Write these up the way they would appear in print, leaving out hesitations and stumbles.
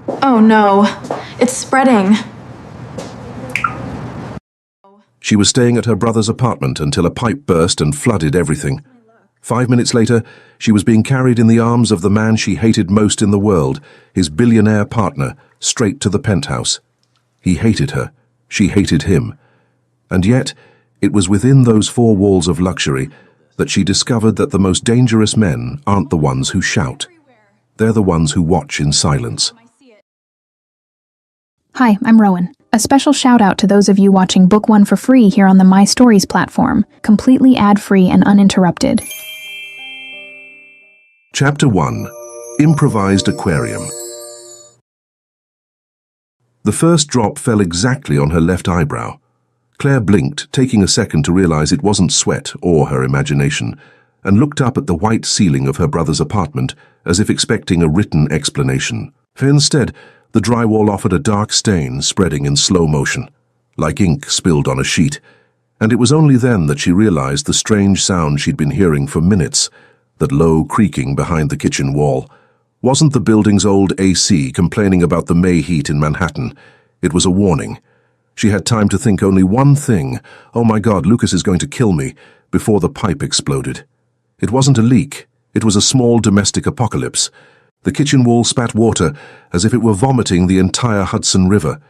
Oh no, it's spreading. She was staying at her brother's apartment until a pipe burst and flooded everything. 5 minutes later, she was being carried in the arms of the man she hated most in the world, his billionaire partner, straight to the penthouse. He hated her. She hated him. And yet, it was within those four walls of luxury that she discovered that the most dangerous men aren't the ones who shout. They're the ones who watch in silence. Hi, I'm Rowan. A special shout out to those of you watching Book 1 for free here on the My Stories platform, completely ad-free and uninterrupted. Chapter 1. Improvised Aquarium. The first drop fell exactly on her left eyebrow. Claire blinked, taking a second to realize it wasn't sweat or her imagination, and looked up at the white ceiling of her brother's apartment as if expecting a written explanation. Instead, the drywall offered a dark stain spreading in slow motion, like ink spilled on a sheet, and it was only then that she realized the strange sound she'd been hearing for minutes, that low creaking behind the kitchen wall. Wasn't the building's old AC complaining about the May heat in Manhattan? It was a warning. She had time to think only one thing: oh my God, Lucas is going to kill me, before the pipe exploded. It wasn't a leak. It was a small domestic apocalypse. The kitchen wall spat water as if it were vomiting the entire Hudson River,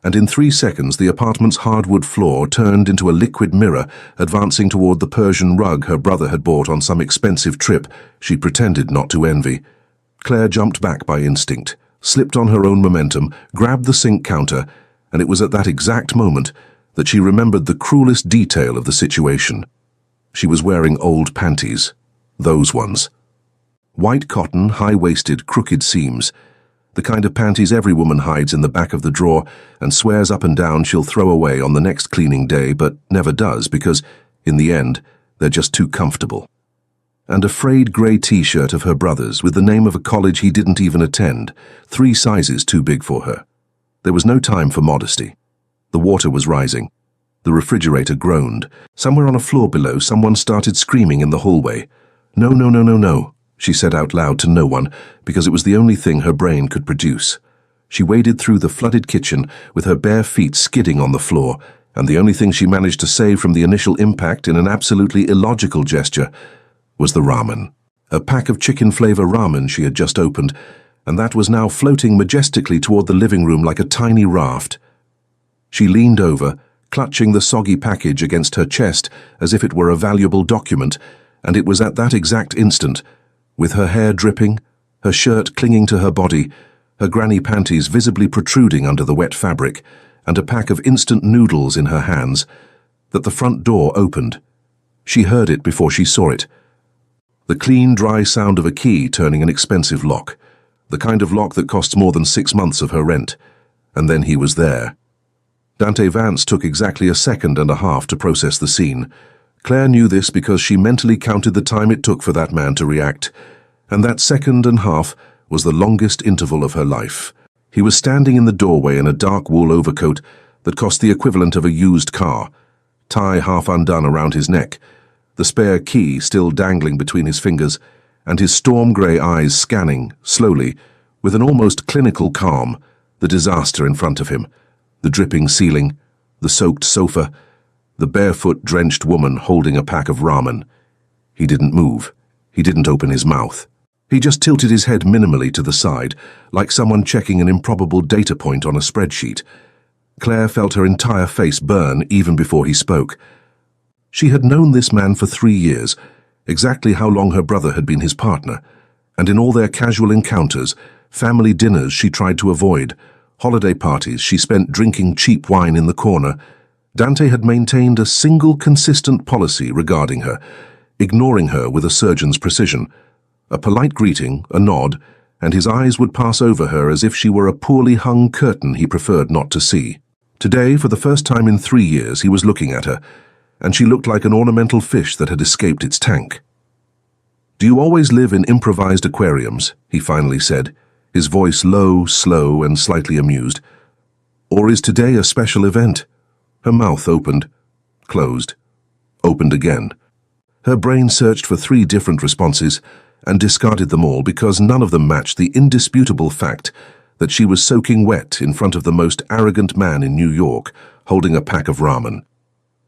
and in 3 seconds the apartment's hardwood floor turned into a liquid mirror advancing toward the Persian rug her brother had bought on some expensive trip she pretended not to envy. Claire jumped back by instinct, slipped on her own momentum, grabbed the sink counter, and it was at that exact moment that she remembered the cruelest detail of the situation. She was wearing old panties. Those ones. White cotton, high-waisted, crooked seams. The kind of panties every woman hides in the back of the drawer and swears up and down she'll throw away on the next cleaning day, but never does because, in the end, they're just too comfortable. And a frayed grey t-shirt of her brother's with the name of a college he didn't even attend, 3 sizes too big for her. There was no time for modesty. The water was rising. The refrigerator groaned. Somewhere on a floor below, someone started screaming in the hallway. No, no, no, no, no, she said out loud to no one, because it was the only thing her brain could produce. She waded through the flooded kitchen with her bare feet skidding on the floor, and the only thing she managed to save from the initial impact in an absolutely illogical gesture was the ramen. A pack of chicken-flavor ramen she had just opened, and that was now floating majestically toward the living room like a tiny raft. She leaned over, clutching the soggy package against her chest as if it were a valuable document, and it was at that exact instant, with her hair dripping, her shirt clinging to her body, her granny panties visibly protruding under the wet fabric, and a pack of instant noodles in her hands, that the front door opened. She heard it before she saw it. The clean, dry sound of a key turning an expensive lock, the kind of lock that costs more than 6 months of her rent. And then he was there. Dante Vance took exactly 1.5 seconds to process the scene. Claire knew this because she mentally counted the time it took for that man to react, and that 1.5 seconds was the longest interval of her life. He was standing in the doorway in a dark wool overcoat that cost the equivalent of a used car, tie half undone around his neck, the spare key still dangling between his fingers, and his storm-grey eyes scanning, slowly, with an almost clinical calm, the disaster in front of him, the dripping ceiling, the soaked sofa, the barefoot, drenched woman holding a pack of ramen. He didn't move. He didn't open his mouth. He just tilted his head minimally to the side, like someone checking an improbable data point on a spreadsheet. Claire felt her entire face burn even before he spoke. She had known this man for 3 years, exactly how long her brother had been his partner, and in all their casual encounters, family dinners she tried to avoid, holiday parties she spent drinking cheap wine in the corner, Dante had maintained a single consistent policy regarding her, ignoring her with a surgeon's precision. A polite greeting, a nod, and his eyes would pass over her as if she were a poorly hung curtain he preferred not to see. Today, for the first time in 3 years, he was looking at her, and she looked like an ornamental fish that had escaped its tank. "Do you always live in improvised aquariums?" he finally said, his voice low, slow, and slightly amused. "Or is today a special event?" Her mouth opened, closed, opened again. Her brain searched for 3 different responses and discarded them all because none of them matched the indisputable fact that she was soaking wet in front of the most arrogant man in New York, holding a pack of ramen.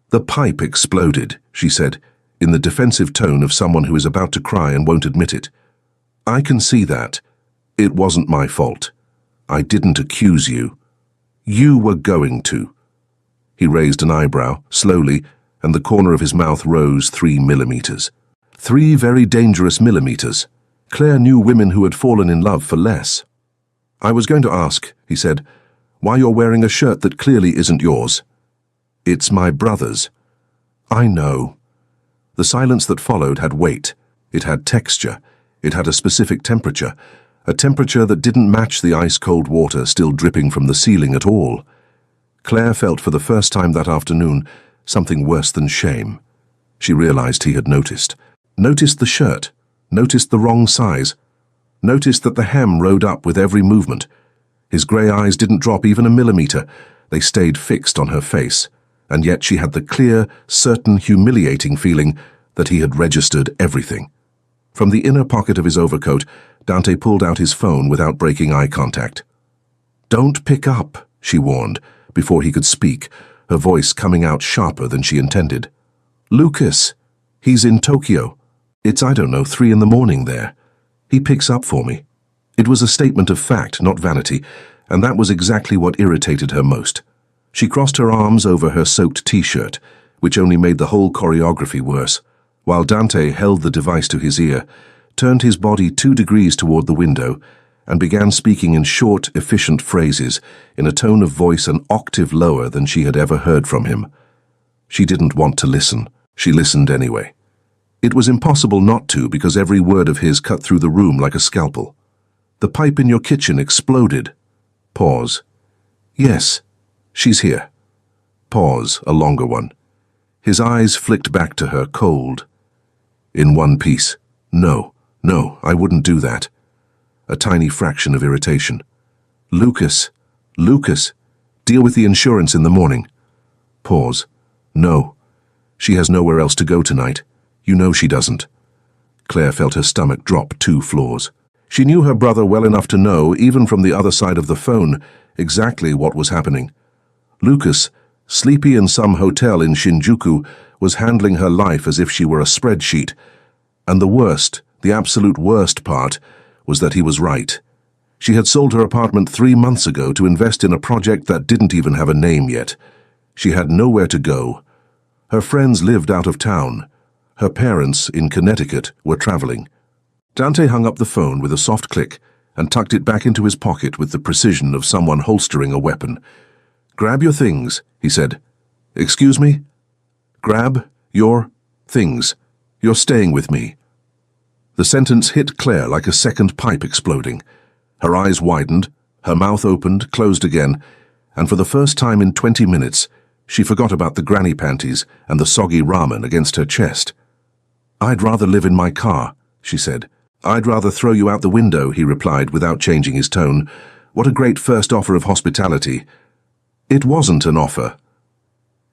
"The pipe exploded," she said, in the defensive tone of someone who is about to cry and won't admit it. "I can see that. It wasn't my fault. I didn't accuse you. You were going to." He raised an eyebrow, slowly, and the corner of his mouth rose 3 millimeters. 3 very dangerous millimeters. Claire knew women who had fallen in love for less. "I was going to ask," he said, "why you're wearing a shirt that clearly isn't yours." "It's my brother's." "I know." The silence that followed had weight. It had texture. It had a specific temperature. A temperature that didn't match the ice-cold water still dripping from the ceiling at all. Claire felt for the first time that afternoon something worse than shame. She realized he had noticed. Noticed the shirt. Noticed the wrong size. Noticed that the hem rode up with every movement. His grey eyes didn't drop even a millimeter. They stayed fixed on her face. And yet she had the clear, certain, humiliating feeling that he had registered everything. From the inner pocket of his overcoat, Dante pulled out his phone without breaking eye contact. "Don't pick up," she warned, before he could speak, her voice coming out sharper than she intended. "Lucas, he's in Tokyo. It's, 3 in the morning there. He picks up for me." It was a statement of fact, not vanity, and that was exactly what irritated her most. She crossed her arms over her soaked t-shirt, which only made the whole choreography worse, while Dante held the device to his ear, turned his body 2 degrees toward the window, and began speaking in short, efficient phrases, in a tone of voice an octave lower than she had ever heard from him. She didn't want to listen. She listened anyway. It was impossible not to, because every word of his cut through the room like a scalpel. "The pipe in your kitchen exploded." Pause. "Yes, she's here." Pause, a longer one. His eyes flicked back to her, cold. In one piece. "No, I wouldn't do that." A tiny fraction of irritation. Lucas, deal with the insurance in the morning." Pause. "No. She has nowhere else to go tonight. You know she doesn't." Claire felt her stomach drop 2 floors. She knew her brother well enough to know, even from the other side of the phone, exactly what was happening. Lucas, sleepy in some hotel in Shinjuku, was handling her life as if she were a spreadsheet. And the worst, the absolute worst part, was that he was right. She had sold her apartment 3 months ago to invest in a project that didn't even have a name yet. She had nowhere to go. Her friends lived out of town. Her parents, in Connecticut, were traveling. Dante hung up the phone with a soft click and tucked it back into his pocket with the precision of someone holstering a weapon. "Grab your things," he said. "Excuse me?" "Grab your things. You're staying with me." The sentence hit Claire like a second pipe exploding. Her eyes widened, her mouth opened, closed again, and for the first time in 20 minutes, she forgot about the granny panties and the soggy ramen against her chest. "I'd rather live in my car," she said. "I'd rather throw you out the window," he replied without changing his tone. What a great first offer of hospitality. It wasn't an offer.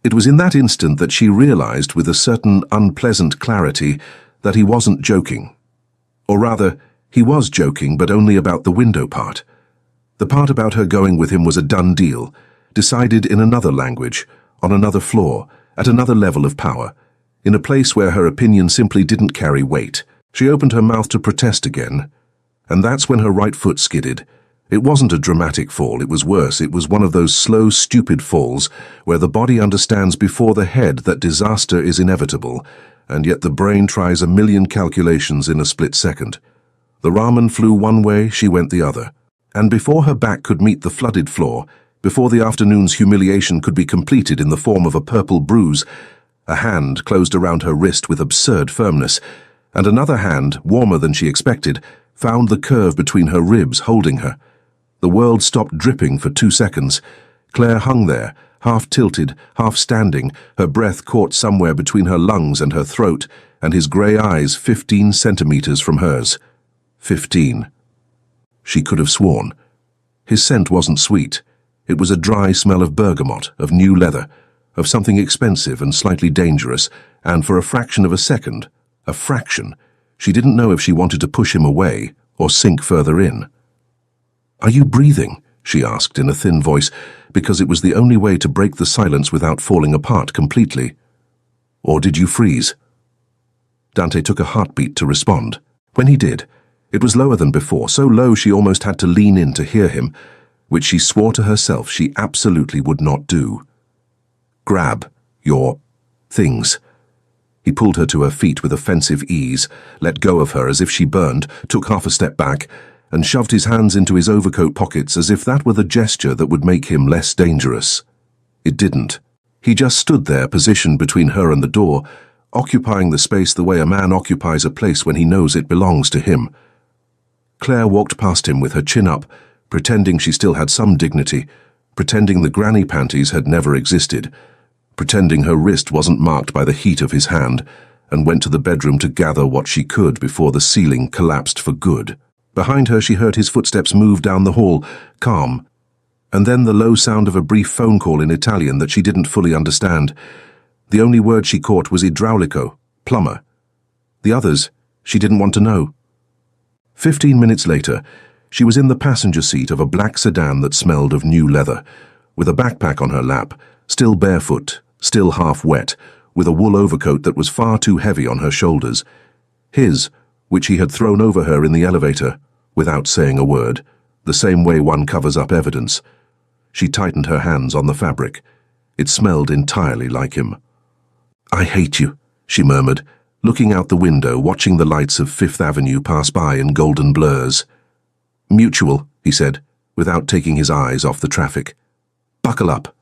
It was in that instant that she realized with a certain unpleasant clarity that he wasn't joking. Or rather, he was joking, but only about the window part. The part about her going with him was a done deal, decided in another language, on another floor, at another level of power, in a place where her opinion simply didn't carry weight. She opened her mouth to protest again, and that's when her right foot skidded. It wasn't a dramatic fall, it was worse. It was one of those slow, stupid falls where the body understands before the head that disaster is inevitable, and yet the brain tries a million calculations in a split second. The ramen flew one way, she went the other. And before her back could meet the flooded floor, before the afternoon's humiliation could be completed in the form of a purple bruise, a hand closed around her wrist with absurd firmness, and another hand, warmer than she expected, found the curve between her ribs, holding her. The world stopped dripping for 2 seconds. Claire hung there, half tilted, half standing, her breath caught somewhere between her lungs and her throat, and his grey eyes 15 centimeters from hers. 15. She could have sworn. His scent wasn't sweet. It was a dry smell of bergamot, of new leather, of something expensive and slightly dangerous, and for a fraction of a second, a fraction, she didn't know if she wanted to push him away or sink further in. "Are you breathing?" she asked in a thin voice, because it was the only way to break the silence without falling apart completely. "Or did you freeze?" Dante took a heartbeat to respond. When he did, it was lower than before, so low she almost had to lean in to hear him, which she swore to herself she absolutely would not do. "Grab your things." He pulled her to her feet with offensive ease, let go of her as if she burned, took half a step back, and shoved his hands into his overcoat pockets as if that were the gesture that would make him less dangerous. It didn't. He just stood there, positioned between her and the door, occupying the space the way a man occupies a place when he knows it belongs to him. Claire walked past him with her chin up, pretending she still had some dignity, pretending the granny panties had never existed, pretending her wrist wasn't marked by the heat of his hand, and went to the bedroom to gather what she could before the ceiling collapsed for good. Behind her she heard his footsteps move down the hall, calm, and then the low sound of a brief phone call in Italian that she didn't fully understand. The only word she caught was idraulico, plumber. The others, she didn't want to know. 15 minutes later, she was in the passenger seat of a black sedan that smelled of new leather, with a backpack on her lap, still barefoot, still half wet, with a wool overcoat that was far too heavy on her shoulders. His, which he had thrown over her in the elevator, without saying a word, the same way one covers up evidence. She tightened her hands on the fabric. It smelled entirely like him. "I hate you," she murmured, looking out the window, watching the lights of Fifth Avenue pass by in golden blurs. "Mutual," he said, without taking his eyes off the traffic. "Buckle up."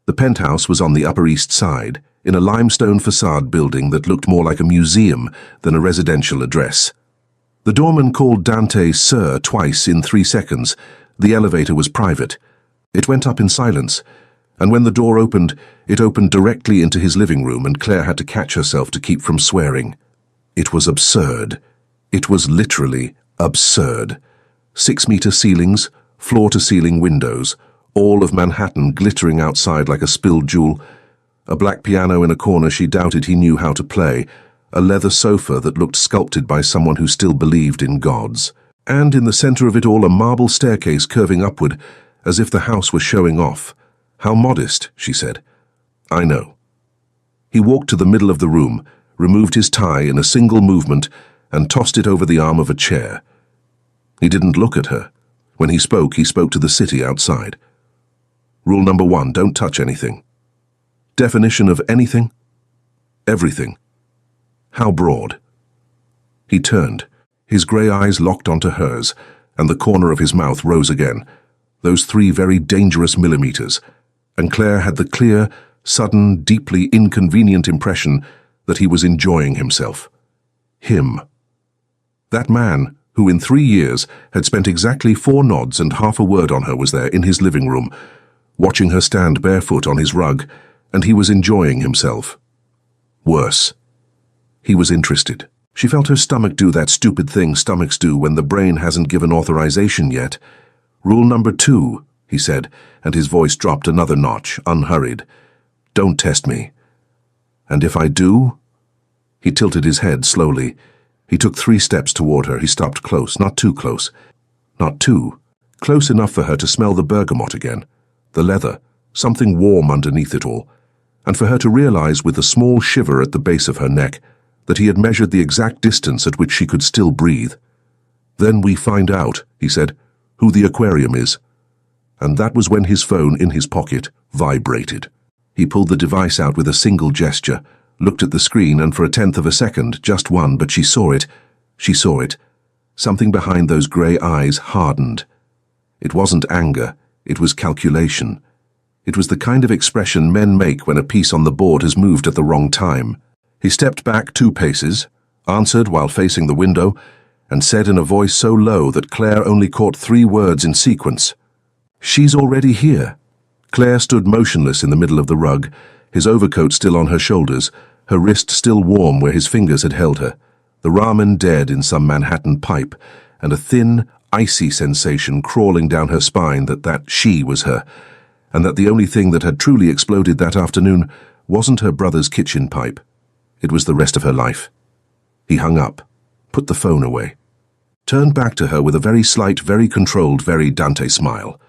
The penthouse was on the Upper East Side, in a limestone facade building that looked more like a museum than a residential address. The doorman called Dante Sir twice in 3 seconds. The elevator was private. It went up in silence, and when the door opened, it opened directly into his living room, and Claire had to catch herself to keep from swearing. It was absurd. It was literally absurd. 6-meter ceilings, floor-to-ceiling windows, all of Manhattan glittering outside like a spilled jewel, a black piano in a corner she doubted he knew how to play, a leather sofa that looked sculpted by someone who still believed in gods, and in the center of it all a marble staircase curving upward, as if the house was showing off. "How modest," she said. "I know." He walked to the middle of the room, removed his tie in a single movement, and tossed it over the arm of a chair. He didn't look at her. When he spoke to the city outside. Rule number 1, don't touch anything. Definition of anything? Everything. How broad? He turned. His grey eyes locked onto hers, and the corner of his mouth rose again. Those 3 very dangerous millimeters. And Claire had the clear, sudden, deeply inconvenient impression that he was enjoying himself. Him. That man, who in 3 years had spent exactly 4 nods and half a word on her, was there in his living room, watching her stand barefoot on his rug, and he was enjoying himself. Worse. He was interested. She felt her stomach do that stupid thing stomachs do when the brain hasn't given authorization yet. "Rule number 2, he said, and his voice dropped another notch, unhurried. "Don't test me. And if I do?" He tilted his head slowly. He took 3 steps toward her. He stopped close, not too close. Not too. Close enough for her to smell the bergamot again, the leather, something warm underneath it all, and for her to realize with a small shiver at the base of her neck that he had measured the exact distance at which she could still breathe. "Then we find out," he said, "who the aquarium is." And that was when his phone in his pocket vibrated. He pulled the device out with a single gesture, looked at the screen, and for a 1/10 of a second, just one, but she saw it. She saw it. Something behind those grey eyes hardened. It wasn't anger, it was calculation. It was the kind of expression men make when a piece on the board has moved at the wrong time. He stepped back 2 paces, answered while facing the window, and said in a voice so low that Claire only caught 3 words in sequence. "She's already here." Claire stood motionless in the middle of the rug, his overcoat still on her shoulders, her wrist still warm where his fingers had held her, the ramen dead in some Manhattan pipe, and a thin, icy sensation crawling down her spine that she was her, and that the only thing that had truly exploded that afternoon wasn't her brother's kitchen pipe. It was the rest of her life. He hung up, put the phone away. turned back to her with a very slight, very controlled, very Dante smile.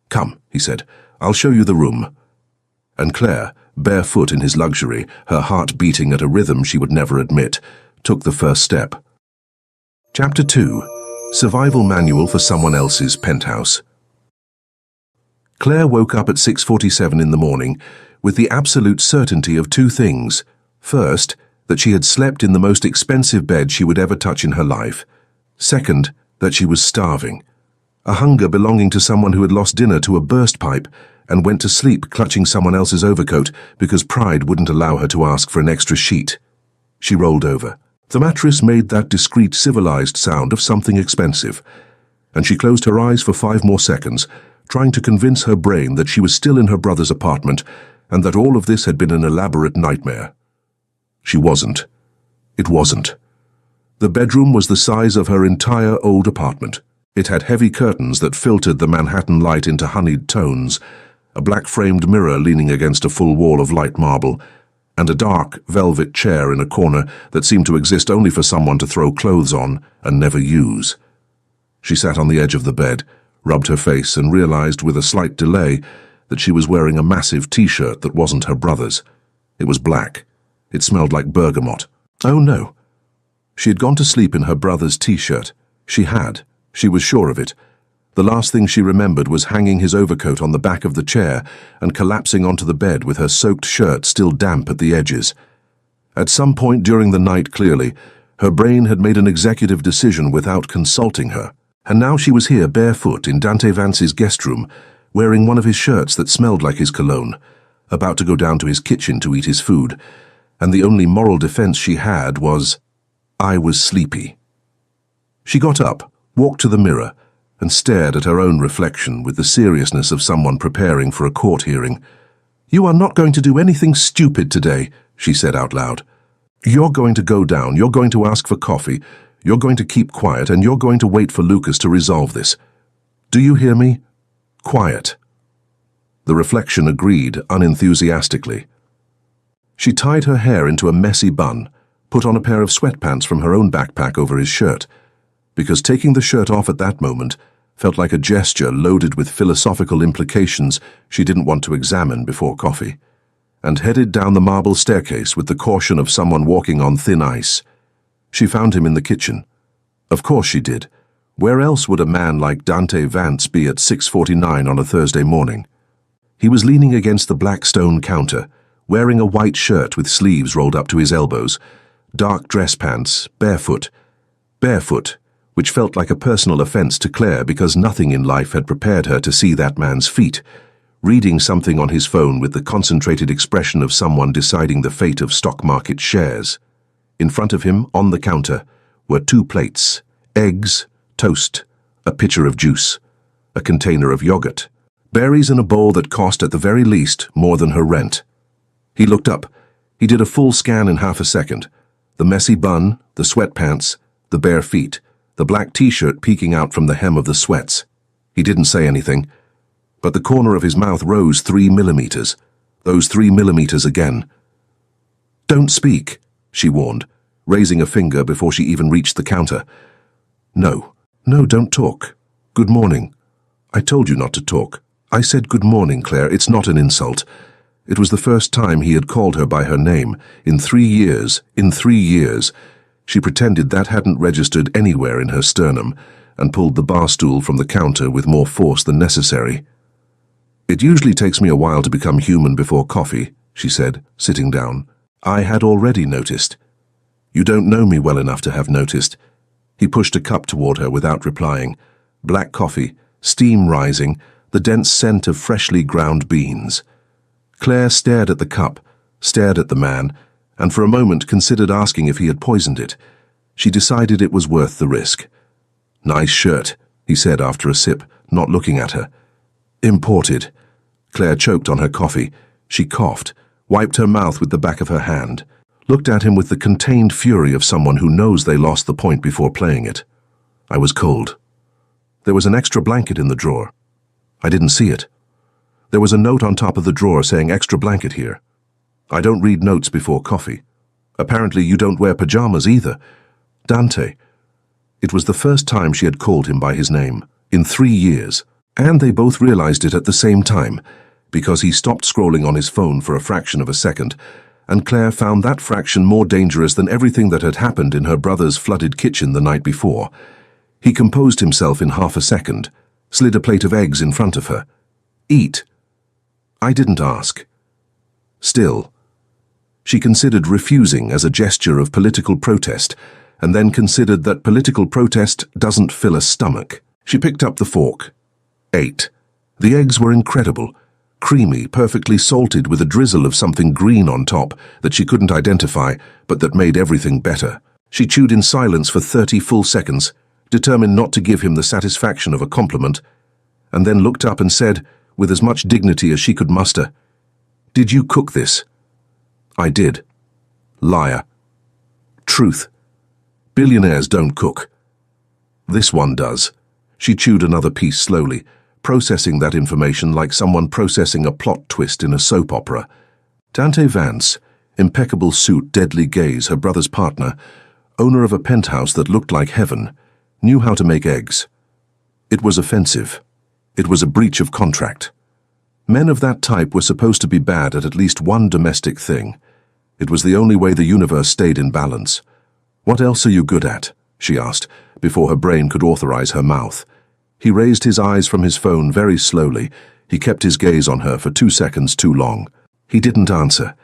"Come," he said, "I'll show you the room." And Claire, barefoot in his luxury, her heart beating at a rhythm she would never admit, took the first step. Chapter 2. Survival Manual for Someone Else's Penthouse. Claire woke up at 6:47 in the morning with the absolute certainty of two things. First, that she had slept in the most expensive bed she would ever touch in her life. Second, that she was starving. A hunger belonging to someone who had lost dinner to a burst pipe and went to sleep clutching someone else's overcoat because pride wouldn't allow her to ask for an extra sheet. She rolled over. The mattress made that discreet, civilized sound of something expensive, and she closed her eyes for 5 more seconds, trying to convince her brain that she was still in her brother's apartment and that all of this had been an elaborate nightmare. She wasn't. It wasn't. The bedroom was the size of her entire old apartment. It had heavy curtains that filtered the Manhattan light into honeyed tones, a black-framed mirror leaning against a full wall of light marble, and a dark, velvet chair in a corner that seemed to exist only for someone to throw clothes on and never use. She sat on the edge of the bed, rubbed her face, and realized with a slight delay that she was wearing a massive T-shirt that wasn't her brother's. It was black. It smelled like bergamot. Oh no. She had gone to sleep in her brother's T-shirt. She had. She was sure of it. The last thing she remembered was hanging his overcoat on the back of the chair and collapsing onto the bed with her soaked shirt still damp at the edges. At some point during the night, clearly, her brain had made an executive decision without consulting her, and now she was here barefoot in Dante Vance's guest room, wearing one of his shirts that smelled like his cologne, about to go down to his kitchen to eat his food, and the only moral defense she had was, "I was sleepy." She got up, walked to the mirror, and stared at her own reflection with the seriousness of someone preparing for a court hearing. "You are not going to do anything stupid today," she said out loud. "You're going to go down, you're going to ask for coffee, you're going to keep quiet, and you're going to wait for Lucas to resolve this. Do you hear me? Quiet." The reflection agreed unenthusiastically. She tied her hair into a messy bun, put on a pair of sweatpants from her own backpack over his shirt, because taking the shirt off at that moment felt like a gesture loaded with philosophical implications she didn't want to examine before coffee, and headed down the marble staircase with the caution of someone walking on thin ice. She found him in the kitchen. Of course she did. Where else would a man like Dante Vance be at 6:49 on a Thursday morning? He was leaning against the black stone counter, wearing a white shirt with sleeves rolled up to his elbows, dark dress pants, barefoot, which felt like a personal offense to Claire because nothing in life had prepared her to see that man's feet, reading something on his phone with the concentrated expression of someone deciding the fate of stock market shares. In front of him, on the counter, were 2 plates, eggs, toast, a pitcher of juice, a container of yogurt, berries in a bowl that cost at the very least more than her rent. He looked up. He did a full scan in half a second. The messy bun, the sweatpants, the bare feet, the black T-shirt peeking out from the hem of the sweats. He didn't say anything, but the corner of his mouth rose 3 millimeters. Those 3 millimeters again. "Don't speak," she warned, raising a finger before she even reached the counter. No, don't talk. Good morning. I told you not to talk. I said good morning, Claire. It's not an insult. It was the first time he had called her by her name. In 3 years. She pretended that hadn't registered anywhere in her sternum and pulled the bar stool from the counter with more force than necessary. "It usually takes me a while to become human before coffee," she said, sitting down. "I had already noticed." "You don't know me well enough to have noticed." He pushed a cup toward her without replying. Black coffee, steam rising, the dense scent of freshly ground beans. Claire stared at the cup, stared at the man, and for a moment considered asking if he had poisoned it. She decided it was worth the risk. "Nice shirt," he said after a sip, not looking at her. "Imported." Claire choked on her coffee. She coughed, wiped her mouth with the back of her hand, looked at him with the contained fury of someone who knows they lost the point before playing it. "I was cold. There was an extra blanket in the drawer. I didn't see it. There was a note on top of the drawer saying extra blanket here. I don't read notes before coffee. Apparently you don't wear pajamas either. Dante. It was the first time she had called him by his name, in 3 years, and they both realized it at the same time, because he stopped scrolling on his phone for a fraction of a second, and Claire found that fraction more dangerous than everything that had happened in her brother's flooded kitchen the night before. He composed himself in half a second, slid a plate of eggs in front of her. "Eat." "I didn't ask." Still, she considered refusing as a gesture of political protest, and then considered that political protest doesn't fill a stomach. She picked up the fork. Ate. The eggs were incredible. Creamy, perfectly salted with a drizzle of something green on top that she couldn't identify, but that made everything better. She chewed in silence for 30 full seconds, determined not to give him the satisfaction of a compliment, and then looked up and said, with as much dignity as she could muster, "Did you cook this?" "I did." Liar. Truth. Billionaires don't cook. This one does. She chewed another piece slowly, processing that information like someone processing a plot twist in a soap opera. Dante Vance, impeccable suit, deadly gaze, her brother's partner, owner of a penthouse that looked like heaven, knew how to make eggs. It was offensive. It was a breach of contract. Men of that type were supposed to be bad at least one domestic thing. It was the only way the universe stayed in balance. "What else are you good at?" she asked, before her brain could authorize her mouth. He raised his eyes from his phone very slowly. He kept his gaze on her for 2 seconds too long. He didn't answer.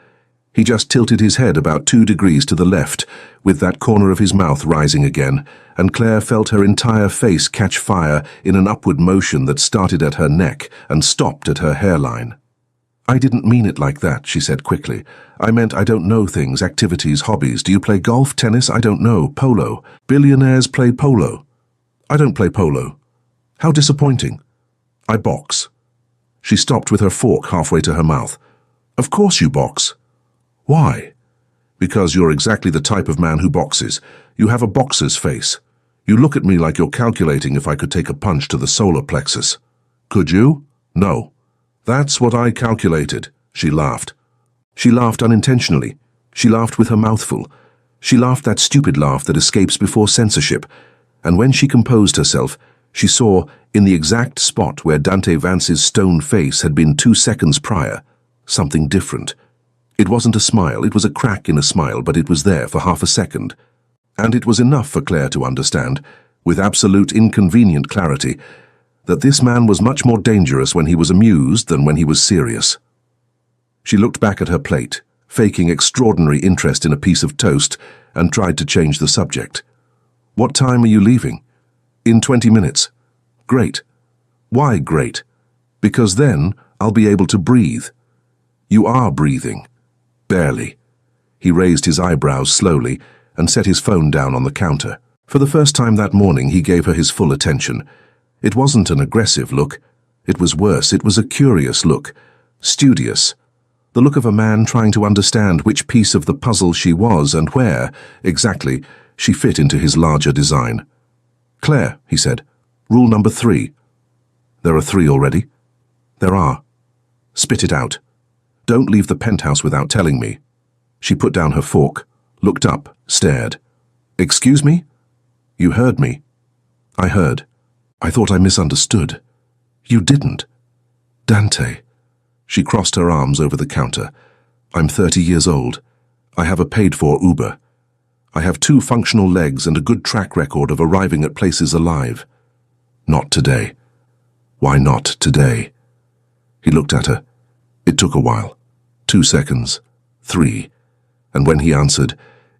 He just tilted his head about 2 degrees to the left, with that corner of his mouth rising again, and Claire felt her entire face catch fire in an upward motion that started at her neck and stopped at her hairline. "I didn't mean it like that," she said quickly. "I meant I don't know things, activities, hobbies. Do you play golf, tennis? I don't know. Polo. Billionaires play polo." "I don't play polo." "How disappointing." "I box." She stopped with her fork halfway to her mouth. "Of course you box." "Why?" "Because you're exactly the type of man who boxes. You have a boxer's face. You look at me like you're calculating if I could take a punch to the solar plexus." "Could you?" "No." "That's what I calculated." She laughed. She laughed unintentionally. She laughed with her mouth full. She laughed that stupid laugh that escapes before censorship. And when she composed herself, she saw, in the exact spot where Dante Vance's stone face had been 2 seconds prior, something different. It wasn't a smile, it was a crack in a smile, but it was there for half a second. And it was enough for Claire to understand, with absolute inconvenient clarity, that this man was much more dangerous when he was amused than when he was serious. She looked back at her plate, faking extraordinary interest in a piece of toast, and tried to change the subject. "What time are you leaving?" "In 20 minutes. "Great." "Why great?" "Because then I'll be able to breathe." "You are breathing." "Barely." He raised his eyebrows slowly and set his phone down on the counter. For the first time that morning, he gave her his full attention. It wasn't an aggressive look. It was worse. It was a curious look. Studious. The look of a man trying to understand which piece of the puzzle she was and where, exactly, she fit into his larger design. "Claire," he said, "rule number 3. "There are 3 already?" "There are." "Spit it out. Don't leave the penthouse without telling me." She put down her fork, looked up, stared. "Excuse me?" "You heard me." "I heard. I thought I misunderstood." "You didn't." "Dante." She crossed her arms over the counter. "I'm 30 years old. I have a paid-for Uber. I have 2 functional legs and a good track record of arriving at places alive. Not today." "Why not today?" He looked at her. It took a while. 2 seconds. 3. And when he answered,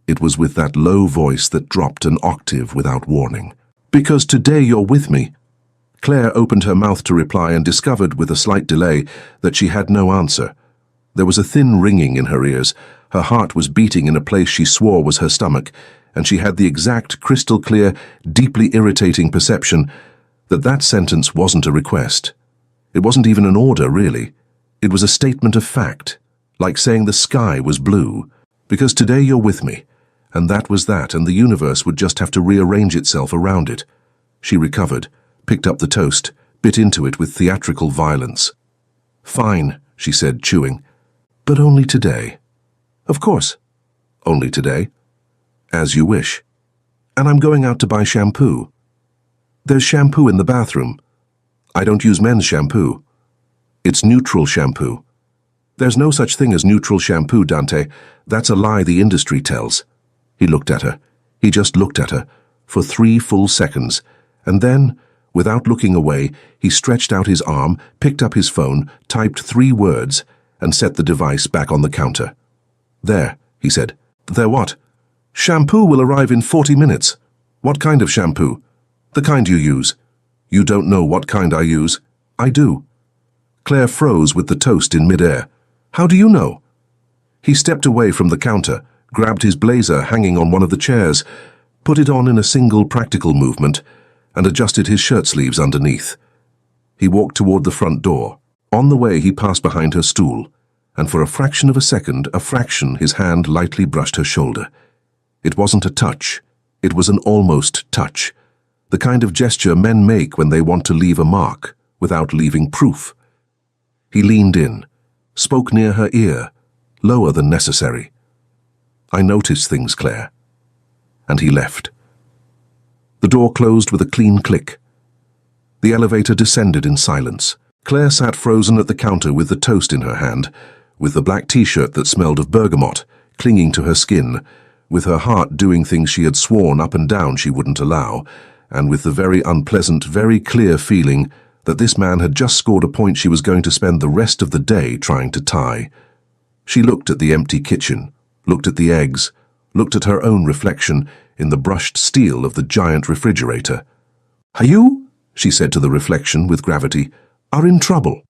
it was with that low voice that dropped an octave without warning. "Because today you're with me." Claire opened her mouth to reply and discovered, with a slight delay, that she had no answer. There was a thin ringing in her ears. Her heart was beating in a place she swore was her stomach, and she had the exact, crystal-clear, deeply irritating perception that that sentence wasn't a request. It wasn't even an order, really. It was a statement of fact, like saying the sky was blue. "Because today you're with me." And that was that, and the universe would just have to rearrange itself around it. She recovered, picked up the toast, bit into it with theatrical violence. "Fine," she said, chewing. "But only today." "Of course." "Only today?" "As you wish." And I'm going out to buy shampoo. There's shampoo in the bathroom. I don't use men's shampoo. It's neutral shampoo. There's no such thing as neutral shampoo, Dante. That's a lie the industry tells. He looked at her. He just looked at her for 3 full seconds, and then, without looking away, he stretched out his arm, picked up his phone, typed 3 words, and set the device back on the counter. There, he said. There what? Shampoo will arrive in 40 minutes. What kind of shampoo? The kind you use. You don't know what kind I use. I do. Claire froze with the toast in midair. How do you know? He stepped away from the counter, grabbed his blazer hanging on one of the chairs, put it on in a single practical movement, and adjusted his shirt sleeves underneath. He walked toward the front door. On the way, he passed behind her stool, and for a fraction of a second, his hand lightly brushed her shoulder. It wasn't a touch. It was an almost touch. The kind of gesture men make when they want to leave a mark, without leaving proof. He leaned in, spoke near her ear, lower than necessary. I noticed things, Claire. And he left. The door closed with a clean click. The elevator descended in silence. Claire sat frozen at the counter with the toast in her hand, with the black t-shirt that smelled of bergamot clinging to her skin, with her heart doing things she had sworn up and down she wouldn't allow, and with the very unpleasant, very clear feeling that this man had just scored a point she was going to spend the rest of the day trying to tie. She looked at the empty kitchen, looked at the eggs, looked at her own reflection in the brushed steel of the giant refrigerator. You, she said to the reflection with gravity, are in trouble.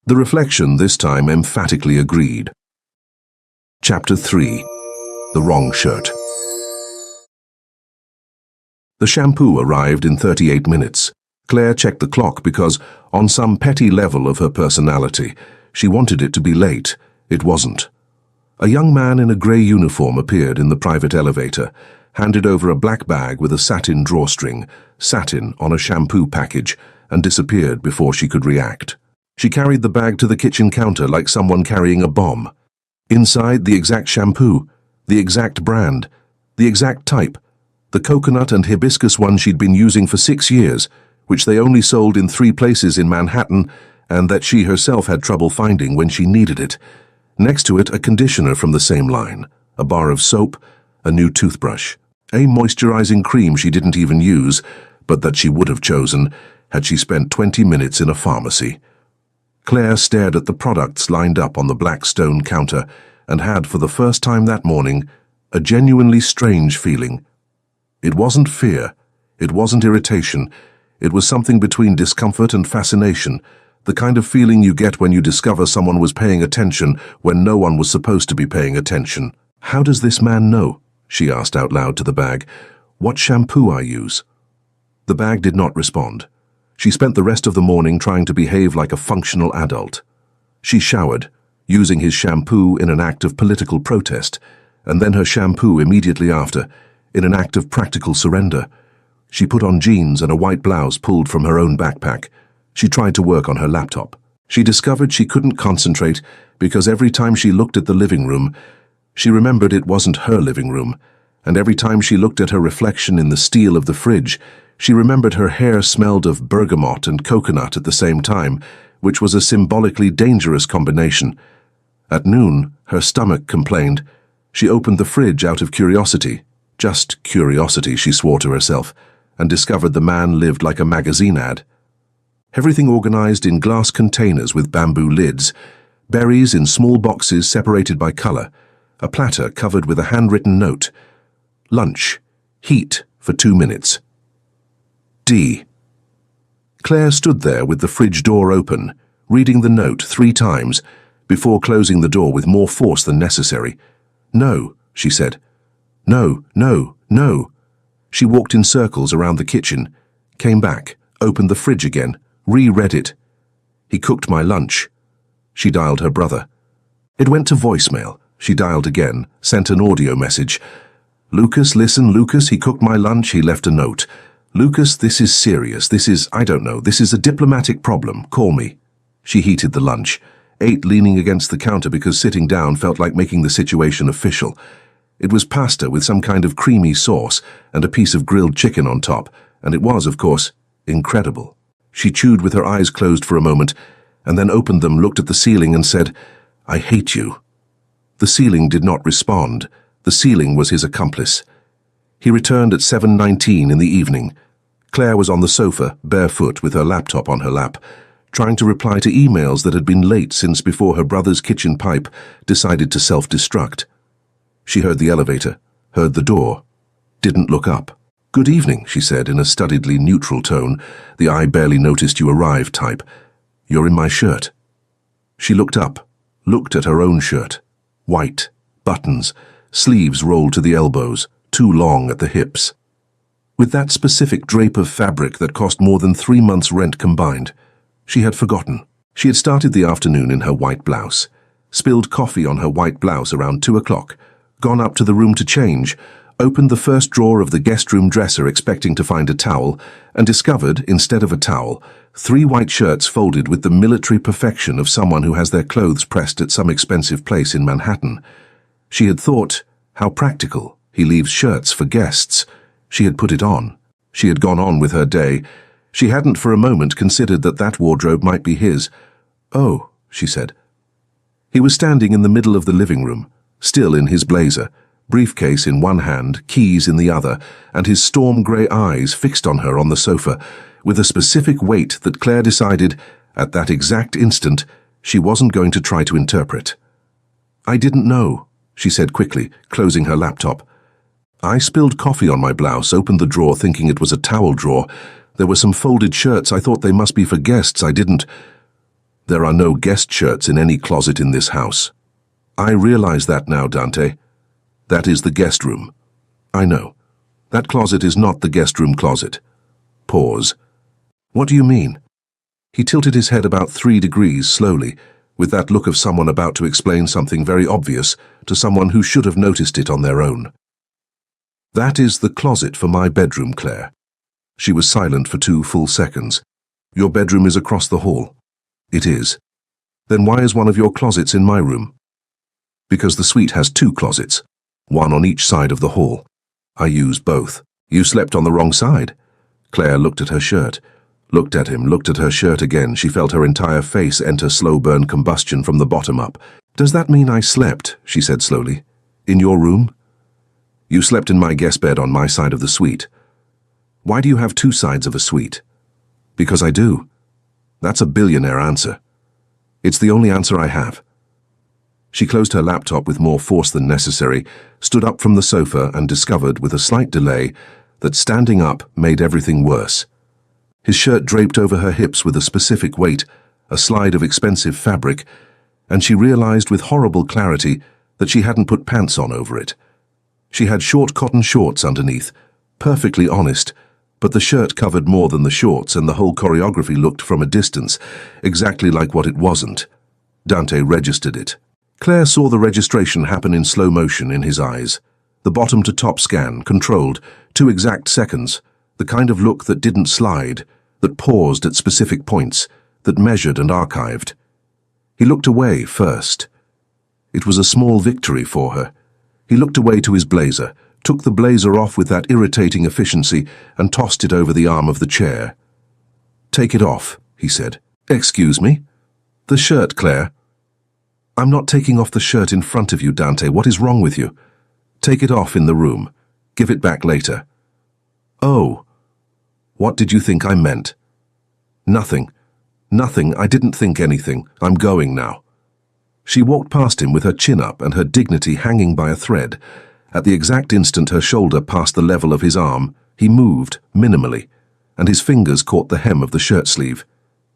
The reflection this time emphatically agreed. Chapter 3. The Wrong Shirt. The shampoo arrived in 38 minutes. Claire checked the clock because, on some petty level of her personality, she wanted it to be late. It wasn't. A young man in a grey uniform appeared in the private elevator, handed over a black bag with a satin drawstring, satin on a shampoo package, and disappeared before she could react. She carried the bag to the kitchen counter like someone carrying a bomb. Inside, the exact shampoo, the exact brand, the exact type, the coconut and hibiscus one she'd been using for 6 years, which they only sold in 3 places in Manhattan, and that she herself had trouble finding when she needed it. Next to it, a conditioner from the same line, a bar of soap, a new toothbrush, a moisturizing cream she didn't even use, but that she would have chosen had she spent 20 minutes in a pharmacy. Claire stared at the products lined up on the black stone counter and had, for the first time that morning, a genuinely strange feeling. It wasn't fear, it wasn't irritation, it was something between discomfort and fascination, the kind of feeling you get when you discover someone was paying attention when no one was supposed to be paying attention. How does this man know? She asked out loud to the bag. What shampoo I use? The bag did not respond. She spent the rest of the morning trying to behave like a functional adult. She showered, using his shampoo in an act of political protest, and then her shampoo immediately after, in an act of practical surrender. She put on jeans and a white blouse pulled from her own backpack. She tried to work on her laptop. She discovered she couldn't concentrate because every time she looked at the living room, she remembered it wasn't her living room, and every time she looked at her reflection in the steel of the fridge, she remembered her hair smelled of bergamot and coconut at the same time, which was a symbolically dangerous combination. At noon, her stomach complained. She opened the fridge out of curiosity. Just curiosity, she swore to herself, and discovered the man lived like a magazine ad. Everything organized in glass containers with bamboo lids, berries in small boxes separated by color, a platter covered with a handwritten note. Lunch. Heat for 2 minutes. D. Claire stood there with the fridge door open, reading the note 3 times, before closing the door with more force than necessary. No, she said. No, no, no. She walked in circles around the kitchen, came back, opened the fridge again, reread it. He cooked my lunch. She dialed her brother. It went to voicemail. She dialed again, sent an audio message. Lucas, listen, Lucas, he cooked my lunch, he left a note. Lucas, this is serious, this is a diplomatic problem, call me. She heated the lunch, ate leaning against the counter because sitting down felt like making the situation official. It was pasta with some kind of creamy sauce and a piece of grilled chicken on top, and it was, of course, incredible. She chewed with her eyes closed for a moment, and then opened them, looked at the ceiling and said, "I hate you." The ceiling did not respond. The ceiling was his accomplice. He returned at 7:19 in the evening. Claire was on the sofa, barefoot, with her laptop on her lap, trying to reply to emails that had been late since before her brother's kitchen pipe decided to self-destruct. She heard the elevator, heard the door, didn't look up. "Good evening," she said in a studiedly neutral tone, the "I barely noticed you arrived" type. "You're in my shirt." She looked up, looked at her own shirt. White, buttons, sleeves rolled to the elbows, too long at the hips. With that specific drape of fabric that cost more than 3 months' rent combined. She had forgotten. She had started the afternoon in her white blouse, spilled coffee on her white blouse around 2 o'clock, gone up to the room to change, opened the first drawer of the guest room dresser expecting to find a towel, and discovered, instead of a towel, 3 white shirts folded with the military perfection of someone who has their clothes pressed at some expensive place in Manhattan. She had thought, how practical, he leaves shirts for guests. She had put it on. She had gone on with her day. She hadn't for a moment considered that that wardrobe might be his. "Oh," she said. He was standing in the middle of the living room, still in his blazer, briefcase in one hand, keys in the other, and his storm-grey eyes fixed on her on the sofa, with a specific weight that Claire decided, at that exact instant, she wasn't going to try to interpret. "I didn't know," she said quickly, closing her laptop. "I spilled coffee on my blouse, opened the drawer thinking it was a towel drawer. There were some folded shirts. I thought they must be for guests. I didn't. There are no guest shirts in any closet in this house. I realize that now, Dante. That is the guest room. I know. That closet is not the guest room closet." Pause. "What do you mean?" He tilted his head about 3 degrees slowly, with that look of someone about to explain something very obvious to someone who should have noticed it on their own. "That is the closet for my bedroom, Claire." She was silent for 2 full seconds. "Your bedroom is across the hall." "It is." "Then why is one of your closets in my room?" "Because the suite has 2 closets, one on each side of the hall. I use both." "You slept on the wrong side." Claire looked at her shirt, looked at him, looked at her shirt again. She felt her entire face enter slow-burn combustion from the bottom up. "Does that mean I slept," she said slowly, "in your room?" "You slept in my guest bed on my side of the suite." "Why do you have 2 sides of a suite?" "Because I do." That's a billionaire answer. It's the only answer I have. She closed her laptop with more force than necessary, stood up from the sofa and discovered, with a slight delay, that standing up made everything worse. His shirt draped over her hips with a specific weight, a slide of expensive fabric, and she realized with horrible clarity that she hadn't put pants on over it. She had short cotton shorts underneath, perfectly honest, but the shirt covered more than the shorts and the whole choreography looked from a distance exactly like what it wasn't. Dante registered it. Claire saw the registration happen in slow motion in his eyes. The bottom-to-top scan, controlled, 2 exact seconds, the kind of look that didn't slide, that paused at specific points, that measured and archived. He looked away first. It was a small victory for her. He looked away to his blazer, took the blazer off with that irritating efficiency and tossed it over the arm of the chair. "Take it off," he said. "Excuse me?" "The shirt, Claire." "I'm not taking off the shirt in front of you, Dante. What is wrong with you?" "Take it off in the room. Give it back later." "Oh. What did you think I meant?" "Nothing. Nothing. I didn't think anything. I'm going now." She walked past him with her chin up and her dignity hanging by a thread. At the exact instant her shoulder passed the level of his arm, he moved, minimally, and his fingers caught the hem of the shirt sleeve.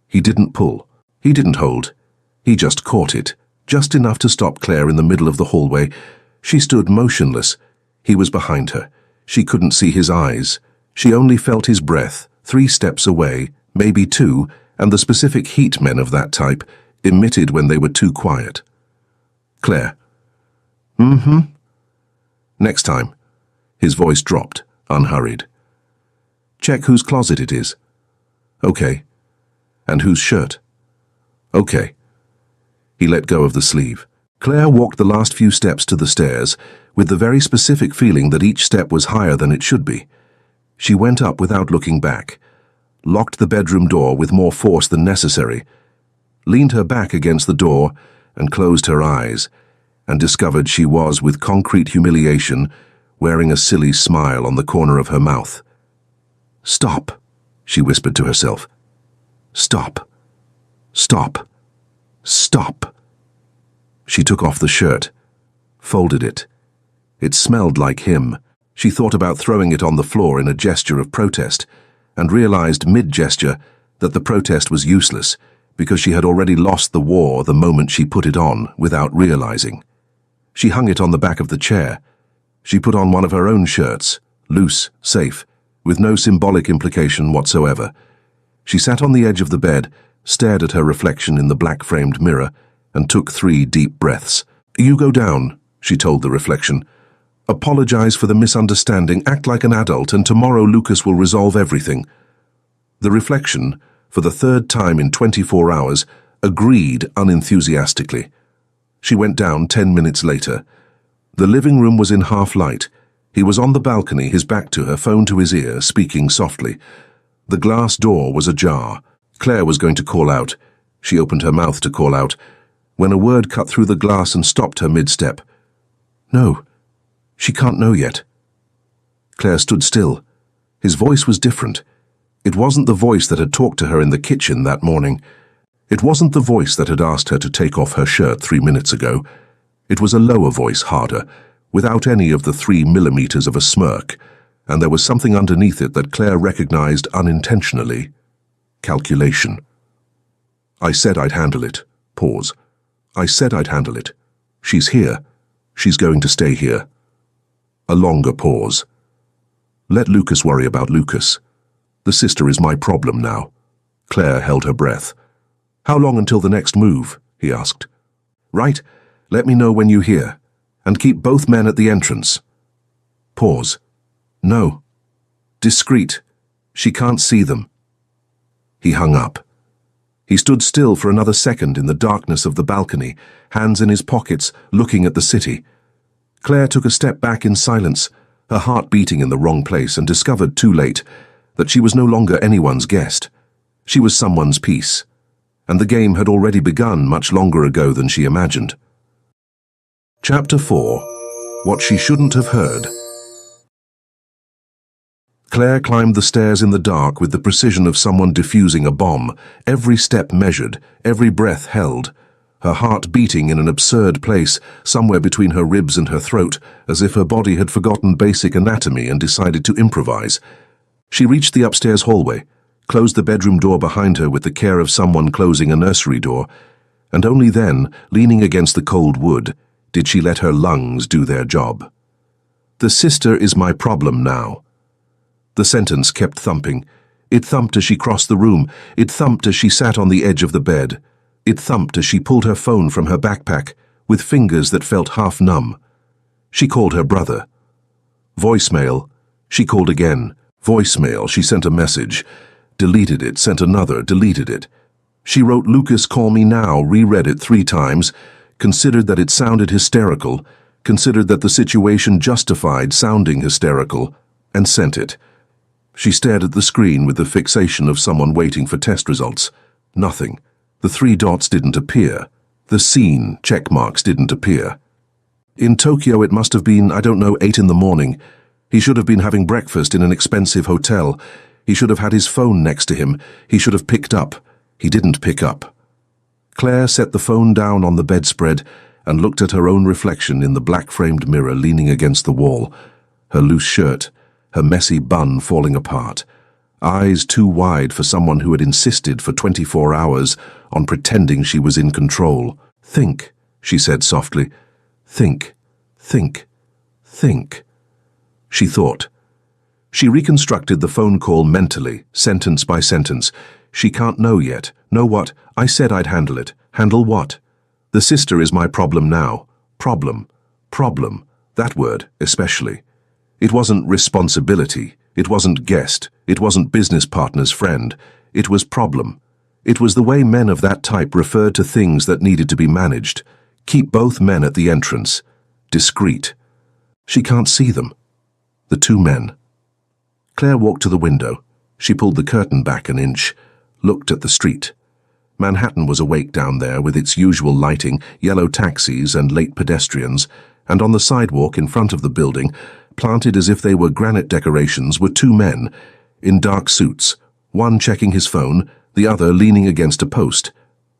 He didn't pull. He didn't hold. He just caught it, just enough to stop Claire in the middle of the hallway. She stood motionless. He was behind her. She couldn't see his eyes. She only felt his breath, 3 steps away, maybe 2, and the specific heat men of that type emitted when they were too quiet. "Claire." "Mm-hmm." "Next time." His voice dropped, unhurried. "Check whose closet it is." "Okay." "And whose shirt?" "Okay." He let go of the sleeve. Claire walked the last few steps to the stairs, with the very specific feeling that each step was higher than it should be. She went up without looking back, locked the bedroom door with more force than necessary, leaned her back against the door and closed her eyes, and discovered she was, with concrete humiliation, wearing a silly smile on the corner of her mouth. "Stop," she whispered to herself. "Stop. Stop. Stop." She took off the shirt, folded it. It smelled like him. She thought about throwing it on the floor in a gesture of protest, and realized mid-gesture that the protest was useless because she had already lost the war the moment she put it on without realizing. She hung it on the back of the chair. She put on one of her own shirts, loose, safe, with no symbolic implication whatsoever. She sat on the edge of the bed, stared at her reflection in the black-framed mirror, and took 3 deep breaths. "You go down," she told the reflection. "Apologize for the misunderstanding, act like an adult, and tomorrow Lucas will resolve everything." The reflection, for the 3rd time in 24 hours, agreed unenthusiastically. She went down 10 minutes later. The living room was in half light. He was on the balcony, his back to her, phone to his ear, speaking softly. The glass door was ajar. Claire was going to call out. She opened her mouth to call out, when a word cut through the glass and stopped her mid-step. "No, she can't know yet." Claire stood still. His voice was different. It wasn't the voice that had talked to her in the kitchen that morning. It wasn't the voice that had asked her to take off her shirt 3 minutes ago. It was a lower voice, harder, without any of the 3 millimeters of a smirk, and there was something underneath it that Claire recognized unintentionally. Calculation. "I said I'd handle it." Pause. "I said I'd handle it. She's here. She's going to stay here." A longer pause. "Let Lucas worry about Lucas. The sister is my problem now." Claire held her breath. "How long until the next move?" he asked. "Right. Let me know when you hear. And keep both men at the entrance." Pause. "No. Discreet. She can't see them." He hung up. He stood still for another second in the darkness of the balcony, hands in his pockets, looking at the city. Claire took a step back in silence, her heart beating in the wrong place, and discovered too late that she was no longer anyone's guest. She was someone's piece, and the game had already begun much longer ago than she imagined. Chapter 4. What She Shouldn't Have Heard. Claire climbed the stairs in the dark with the precision of someone defusing a bomb, every step measured, every breath held, her heart beating in an absurd place somewhere between her ribs and her throat, as if her body had forgotten basic anatomy and decided to improvise. She reached the upstairs hallway, closed the bedroom door behind her with the care of someone closing a nursery door, and only then, leaning against the cold wood, did she let her lungs do their job. "The sister is my problem now." The sentence kept thumping. It thumped as she crossed the room. It thumped as she sat on the edge of the bed. It thumped as she pulled her phone from her backpack, with fingers that felt half numb. She called her brother. Voicemail. She called again. Voicemail. She sent a message. Deleted it, sent another, deleted it. She wrote "Lucas, call me now," reread it 3 times, considered that it sounded hysterical, considered that the situation justified sounding hysterical, and sent it. She stared at the screen with the fixation of someone waiting for test results. Nothing. The 3 dots didn't appear. The scene, check marks, didn't appear. In Tokyo it must have been, 8 in the morning. He should have been having breakfast in an expensive hotel. He should have had his phone next to him. He should have picked up. He didn't pick up. Claire set the phone down on the bedspread and looked at her own reflection in the black-framed mirror leaning against the wall, her loose shirt, her messy bun falling apart, eyes too wide for someone who had insisted for 24 hours on pretending she was in control. "Think," she said softly. "Think, think, think." She thought. She reconstructed the phone call mentally, sentence by sentence. She can't know yet. Know what? I said I'd handle it. Handle what? The sister is my problem now. Problem. Problem. That word, especially. It wasn't responsibility. It wasn't guest. It wasn't business partner's friend. It was problem. It was the way men of that type referred to things that needed to be managed. Keep both men at the entrance. Discreet. She can't see them. The two men. Claire walked to the window. She pulled the curtain back an inch, looked at the street. Manhattan was awake down there with its usual lighting, yellow taxis and late pedestrians, and on the sidewalk in front of the building, planted as if they were granite decorations, were two men, in dark suits, one checking his phone, the other leaning against a post.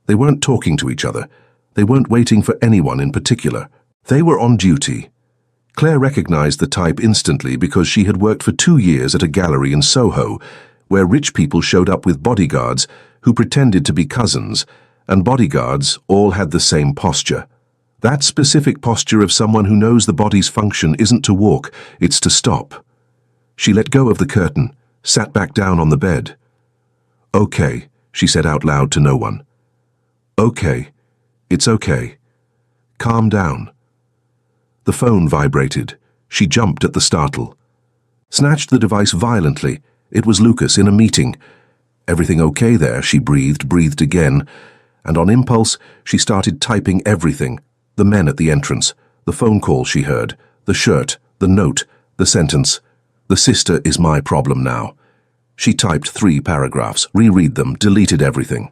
They weren't talking to each other. They weren't waiting for anyone in particular. They were on duty. Claire recognized the type instantly because she had worked for 2 years at a gallery in Soho, where rich people showed up with bodyguards who pretended to be cousins, and bodyguards all had the same posture. That specific posture of someone who knows the body's function isn't to walk, it's to stop. She let go of the curtain, sat back down on the bed. "Okay," she said out loud to no one. "Okay. It's okay. Calm down." The phone vibrated. She jumped at the startle. Snatched the device violently. It was Lucas in a meeting. "Everything okay there?" she breathed again, and on impulse she started typing everything. The men at the entrance, the phone call she heard, the shirt, the note, the sentence. "The sister is my problem now." She typed 3 paragraphs, reread them, deleted everything.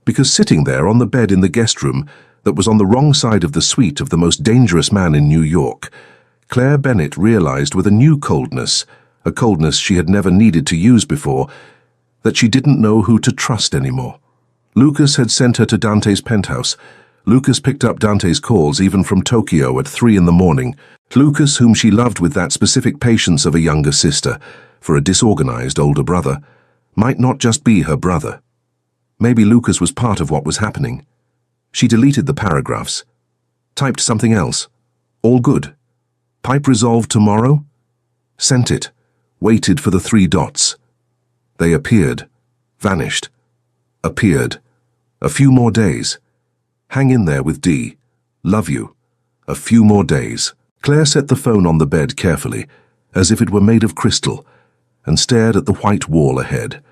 Because sitting there on the bed in the guest room that was on the wrong side of the suite of the most dangerous man in New York, Claire Bennett realized with a new coldness, a coldness she had never needed to use before, that she didn't know who to trust anymore. Lucas had sent her to Dante's penthouse. Lucas picked up Dante's calls even from Tokyo at 3 in the morning. Lucas, whom she loved with that specific patience of a younger sister, for a disorganized older brother, might not just be her brother. Maybe Lucas was part of what was happening. She deleted the paragraphs. Typed something else. All good. Pipe resolved tomorrow? Sent it. Waited for the 3 dots. They appeared. Vanished. Appeared. A few more days. Hang in there with D. Love you. A few more days. Claire set the phone on the bed carefully, as if it were made of crystal, and stared at the white wall ahead.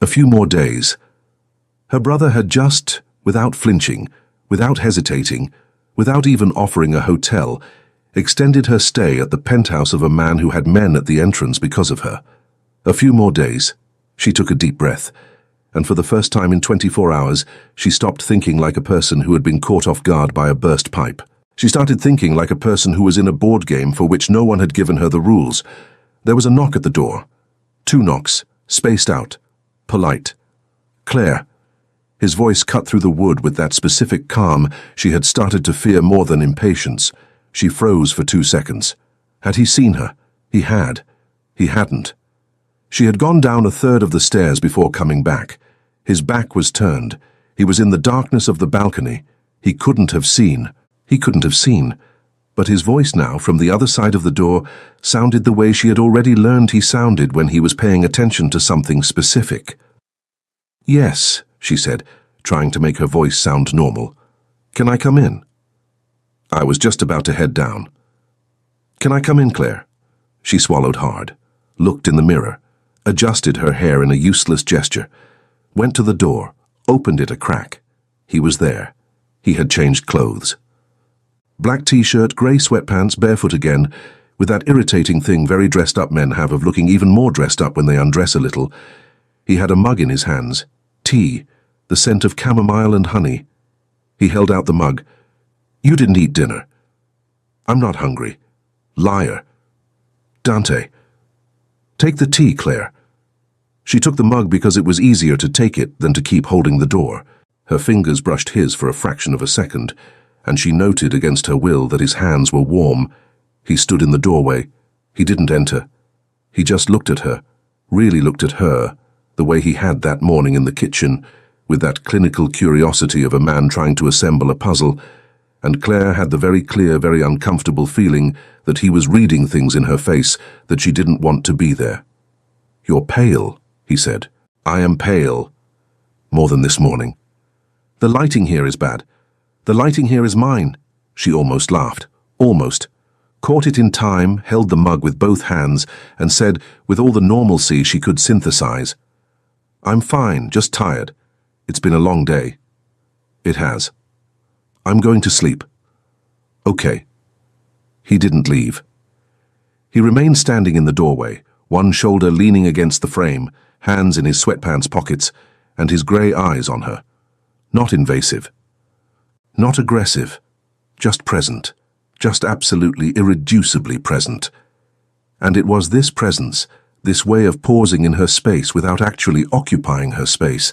A few more days. Her brother had just, without flinching, without hesitating, without even offering a hotel, extended her stay at the penthouse of a man who had men at the entrance because of her. A few more days. She took a deep breath, and for the first time in 24 hours, she stopped thinking like a person who had been caught off guard by a burst pipe. She started thinking like a person who was in a board game for which no one had given her the rules. There was a knock at the door. 2 knocks, spaced out, polite. "Claire." His voice cut through the wood with that specific calm she had started to fear more than impatience. She froze for 2 seconds. Had he seen her? He had. He hadn't. She had gone down a third of the stairs before coming back. His back was turned. He was in the darkness of the balcony. He couldn't have seen. He couldn't have seen. But his voice now, from the other side of the door, sounded the way she had already learned he sounded when he was paying attention to something specific. "Yes," she said, trying to make her voice sound normal. "Can I come in?" I was just about to head down. "Can I come in, Claire?" She swallowed hard, looked in the mirror, adjusted her hair in a useless gesture, went to the door, opened it a crack. He was there. He had changed clothes. Black t-shirt, grey sweatpants, barefoot again, with that irritating thing very dressed-up men have of looking even more dressed up when they undress a little. He had a mug in his hands. Tea, the scent of chamomile and honey. He held out the mug. "You didn't eat dinner." "I'm not hungry." "Liar." "Dante." "Take the tea, Claire." She took the mug because it was easier to take it than to keep holding the door. Her fingers brushed his for a fraction of a second, and she noted against her will that his hands were warm. He stood in the doorway. He didn't enter. He just looked at her, really looked at her, the way he had that morning in the kitchen, with that clinical curiosity of a man trying to assemble a puzzle, and Claire had the very clear, very uncomfortable feeling that he was reading things in her face that she didn't want to be there. "You're pale," he said. "I am pale. More than this morning. The lighting here is bad. The lighting here is mine." She almost laughed. Almost. Caught it in time, held the mug with both hands, and said, with all the normalcy she could synthesize, "I'm fine, just tired. It's been a long day." "It has." I'm going to sleep. Okay. He didn't leave. He remained standing in the doorway, one shoulder leaning against the frame, hands in his sweatpants pockets, and his grey eyes on her. Not invasive. Not aggressive. Just present. Just absolutely irreducibly present. And it was this presence, this way of pausing in her space without actually occupying her space,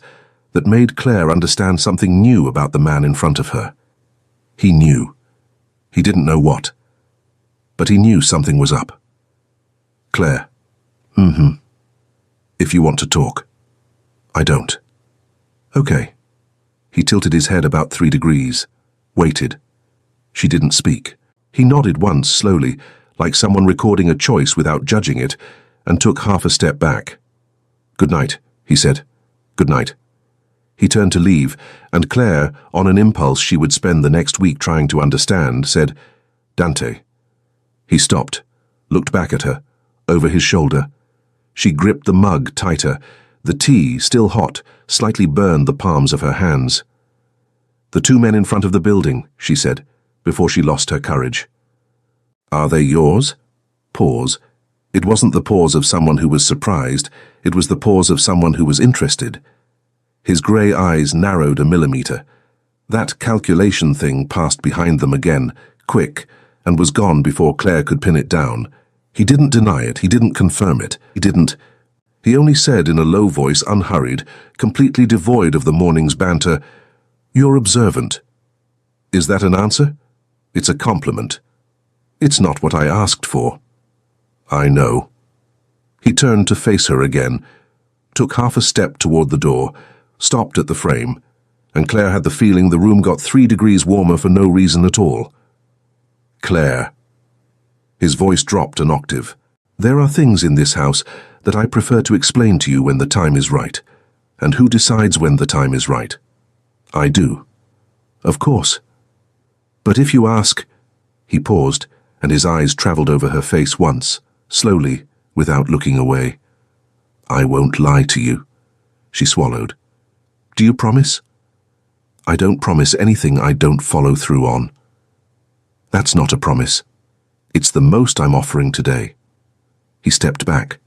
that made Claire understand something new about the man in front of her. He knew. He didn't know what. But he knew something was up. Claire. If you want to talk. I don't. Okay. He tilted his head about 3 degrees. Waited. She didn't speak. He nodded once, slowly, like someone recording a choice without judging it, and took half a step back. Good night, he said. Good night. He turned to leave, and Claire, on an impulse she would spend the next week trying to understand, said, Dante. He stopped, looked back at her, over his shoulder. She gripped the mug tighter. The tea, still hot, slightly burned the palms of her hands. The 2 men in front of the building, she said, before she lost her courage. Are they yours? Pause. It wasn't the pause of someone who was surprised, it was the pause of someone who was interested. His grey eyes narrowed a millimetre. That calculation thing passed behind them again, quick, and was gone before Claire could pin it down. He didn't deny it, he didn't confirm it, he only said in a low voice, unhurried, completely devoid of the morning's banter, You're observant. Is that an answer? It's a compliment. It's not what I asked for. I know. He turned to face her again, took half a step toward the door, stopped at the frame, and Claire had the feeling the room got 3 degrees warmer for no reason at all. Claire. His voice dropped an octave. There are things in this house that I prefer to explain to you when the time is right. And who decides when the time is right? I do. Of course. But if you ask... He paused, and his eyes travelled over her face once, slowly, without looking away. I won't lie to you. She swallowed. Do you promise? I don't promise anything I don't follow through on. That's not a promise. It's the most I'm offering today. He stepped back.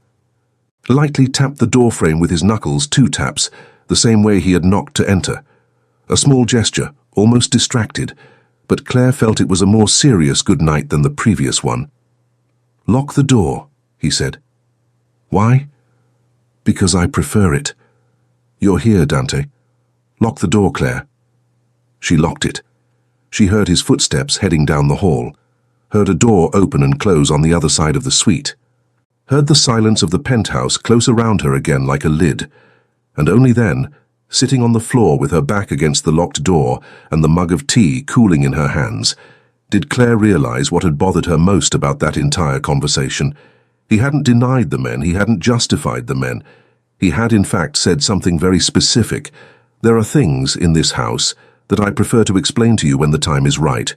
Lightly tapped the doorframe with his knuckles, 2 taps, the same way he had knocked to enter. A small gesture, almost distracted, but Claire felt it was a more serious good night than the previous one. Lock the door, he said. Why? Because I prefer it. You're here, Dante. Lock the door, Claire. She locked it. She heard his footsteps heading down the hall, heard a door open and close on the other side of the suite, heard the silence of the penthouse close around her again like a lid, and only then, sitting on the floor with her back against the locked door and the mug of tea cooling in her hands, did Claire realize what had bothered her most about that entire conversation. He hadn't denied the men, he hadn't justified the men. He had in fact said something very specific. There are things in this house that I prefer to explain to you when the time is right.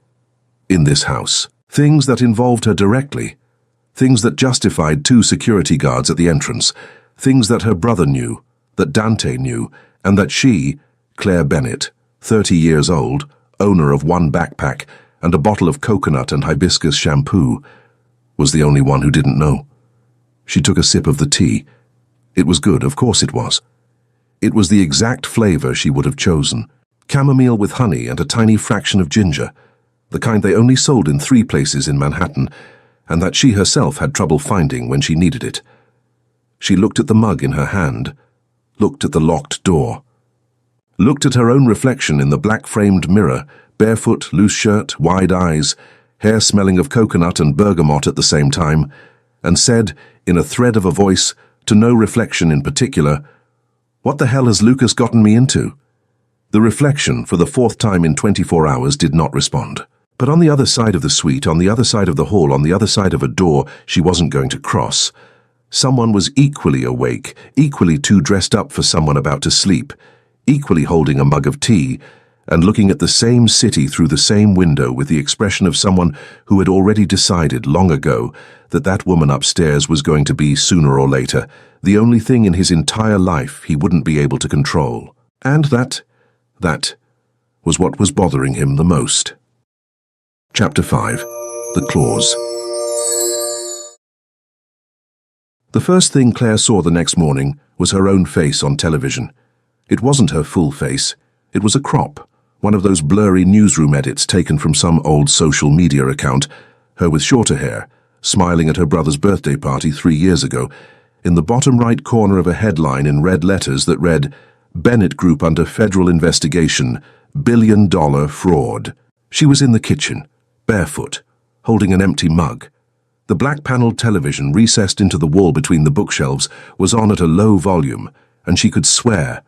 In this house. Things that involved her directly. Things that justified 2 security guards at the entrance. Things that her brother knew, that Dante knew, and that she, Claire Bennett, 30 years old, owner of 1 backpack and a bottle of coconut and hibiscus shampoo, was the only one who didn't know. She took a sip of the tea. It was good, of course it was. It was the exact flavor she would have chosen. Chamomile with honey and a tiny fraction of ginger, the kind they only sold in 3 places in Manhattan, and that she herself had trouble finding when she needed it. She looked at the mug in her hand, looked at the locked door, looked at her own reflection in the black-framed mirror, barefoot, loose shirt, wide eyes, hair smelling of coconut and bergamot at the same time, and said, in a thread of a voice, to no reflection in particular, "What the hell has Lucas gotten me into?" The reflection, for the 4th time in 24 hours, did not respond. But on the other side of the suite, on the other side of the hall, on the other side of a door she wasn't going to cross, someone was equally awake, equally too dressed up for someone about to sleep, equally holding a mug of tea, and looking at the same city through the same window with the expression of someone who had already decided long ago that that woman upstairs was going to be, sooner or later, the only thing in his entire life he wouldn't be able to control. And that, was what was bothering him the most. Chapter 5. The Clause. The first thing Claire saw the next morning was her own face on television. It wasn't her full face. It was a crop, one of those blurry newsroom edits taken from some old social media account, her with shorter hair, smiling at her brother's birthday party 3 years ago, in the bottom right corner of a headline in red letters that read, "Bennett Group under federal investigation, billion-dollar fraud." She was in the kitchen, barefoot, holding an empty mug. The black-paneled television recessed into the wall between the bookshelves was on at a low volume, and she could swear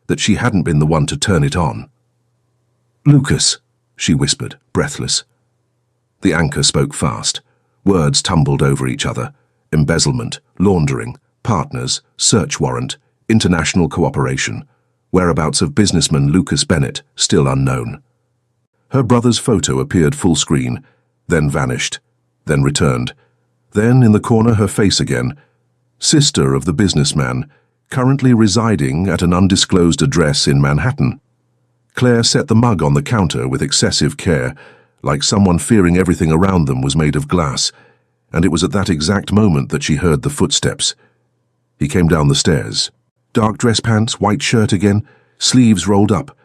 that she hadn't been the one to turn it on. "Lucas," she whispered, breathless. The anchor spoke fast. Words tumbled over each other. Embezzlement, laundering, partners, search warrant, international cooperation, whereabouts of businessman Lucas Bennett, still unknown. Her brother's photo appeared full screen, then vanished, then returned. Then, in the corner, her face again. Sister of the businessman, currently residing at an undisclosed address in Manhattan. Claire set the mug on the counter with excessive care, like someone fearing everything around them was made of glass, and it was at that exact moment that she heard the footsteps. He came down the stairs. Dark dress pants, white shirt again, sleeves rolled up,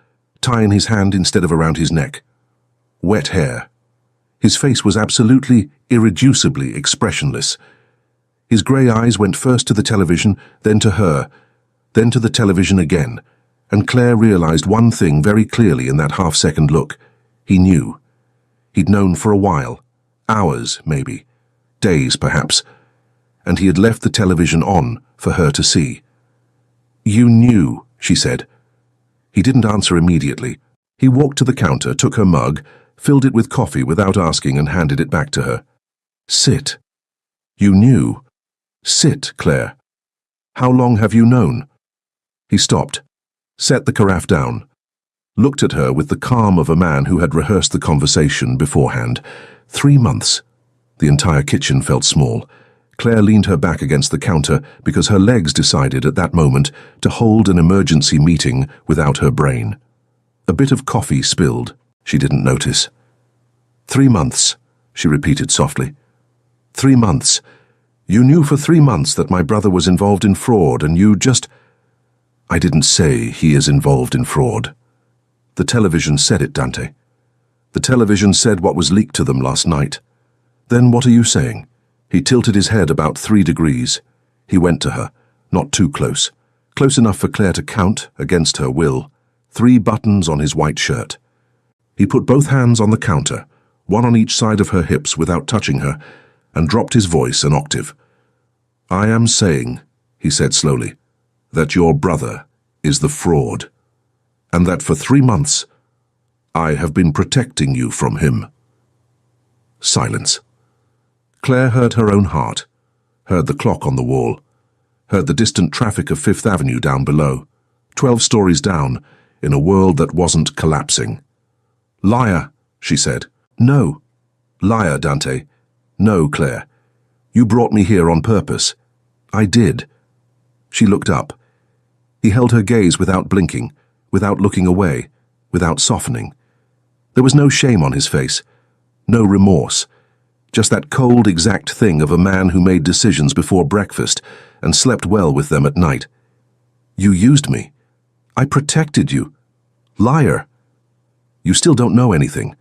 tie in his hand instead of around his neck. Wet hair. His face was absolutely, irreducibly expressionless. His grey eyes went first to the television, then to her, then to the television again, and Claire realized one thing very clearly in that half-second look. He knew. He'd known for a while, hours maybe, days perhaps, and he had left the television on for her to see. "You knew," she said. He didn't answer immediately. He walked to the counter, took her mug, filled it with coffee without asking and handed it back to her. "Sit." "You knew?" "Sit, Claire. How long have you known?" He stopped, set the carafe down, looked at her with the calm of a man who had rehearsed the conversation beforehand. 3 months. The entire kitchen felt small. Claire leaned her back against the counter because her legs decided at that moment to hold an emergency meeting without her brain. A bit of coffee spilled. She didn't notice. 3 months, she repeated softly. 3 months. You knew for 3 months that my brother was involved in fraud, and you just... I didn't say he is involved in fraud. The television said it, Dante. The television said what was leaked to them last night. Then what are you saying? He tilted his head about 3 degrees. He went to her, not too close. Close enough for Claire to count, against her will, 3 buttons on his white shirt. He put both hands on the counter, one on each side of her hips without touching her, and dropped his voice an octave. "I am saying," he said slowly, "that your brother is the fraud, and that for 3 months I have been protecting you from him." Silence. Claire heard her own heart, heard the clock on the wall, heard the distant traffic of Fifth Avenue down below, 12 stories down, in a world that wasn't collapsing. "Liar," she said. "No." "Liar, Dante." "No, Claire. You brought me here on purpose." "I did." She looked up. He held her gaze without blinking, without looking away, without softening. There was no shame on his face, no remorse, just that cold, exact thing of a man who made decisions before breakfast and slept well with them at night. "You used me. I protected you. Liar. You still don't know anything."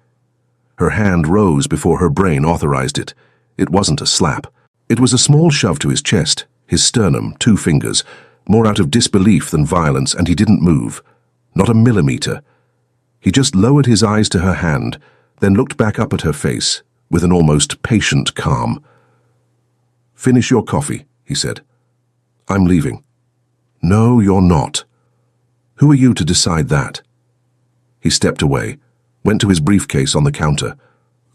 Her hand rose before her brain authorized it. It wasn't a slap. It was a small shove to his chest, his sternum, 2 fingers, more out of disbelief than violence, and he didn't move. Not a millimeter. He just lowered his eyes to her hand, then looked back up at her face with an almost patient calm. "Finish your coffee," he said. "I'm leaving." "No, you're not." "Who are you to decide that?" He stepped away, went to his briefcase on the counter,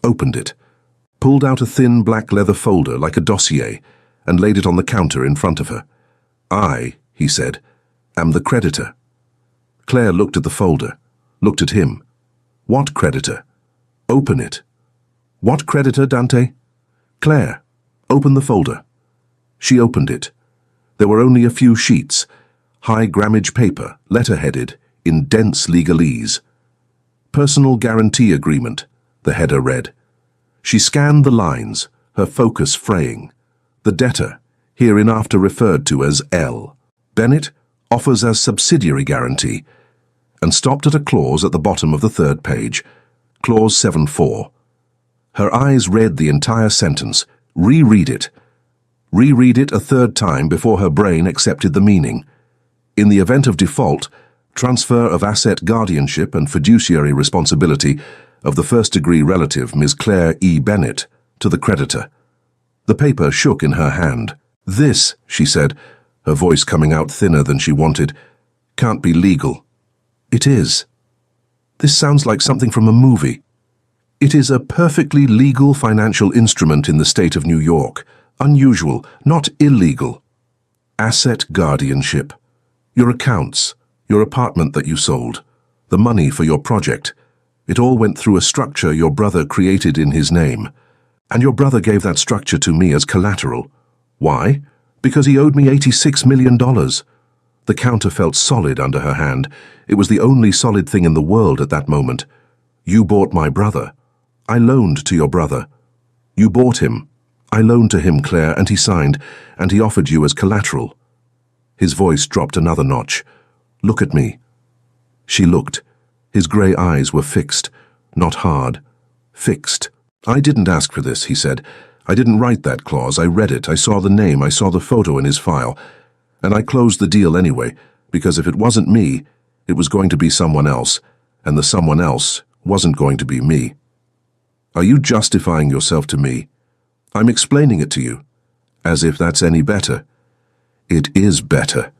opened it, pulled out a thin black leather folder like a dossier, and laid it on the counter in front of her. "I," he said, "am the creditor." Claire looked at the folder, looked at him. "What creditor?" "Open it." "What creditor, Dante?" "Claire, open the folder." She opened it. There were only a few sheets, high grammage paper, letter-headed, in dense legalese. Personal Guarantee Agreement, the header read. She scanned the lines, her focus fraying. The debtor, hereinafter referred to as L. Bennett, offers as subsidiary guarantee, and stopped at a clause at the bottom of the third page, Clause 7.4. Her eyes read the entire sentence. Reread it. Reread it a third time before her brain accepted the meaning. In the event of default, transfer of asset guardianship and fiduciary responsibility of the first-degree relative, Ms. Claire E. Bennett, to the creditor. The paper shook in her hand. This, she said, her voice coming out thinner than she wanted, can't be legal. It is. This sounds like something from a movie. It is a perfectly legal financial instrument in the state of New York. Unusual, not illegal. Asset guardianship. Your accounts, your apartment that you sold, the money for your project. It all went through a structure your brother created in his name. And your brother gave that structure to me as collateral. Why? Because he owed me $86 million. The counter felt solid under her hand. It was the only solid thing in the world at that moment. You bought my brother. I loaned to your brother. You bought him. I loaned to him, Claire, and he signed, and he offered you as collateral. His voice dropped another notch. Look at me. She looked. His grey eyes were fixed, not hard. Fixed. I didn't ask for this, he said. I didn't write that clause. I read it. I saw the name. I saw the photo in his file. And I closed the deal anyway, because if it wasn't me, it was going to be someone else, and the someone else wasn't going to be me. Are you justifying yourself to me? I'm explaining it to you, as if that's any better. It is better.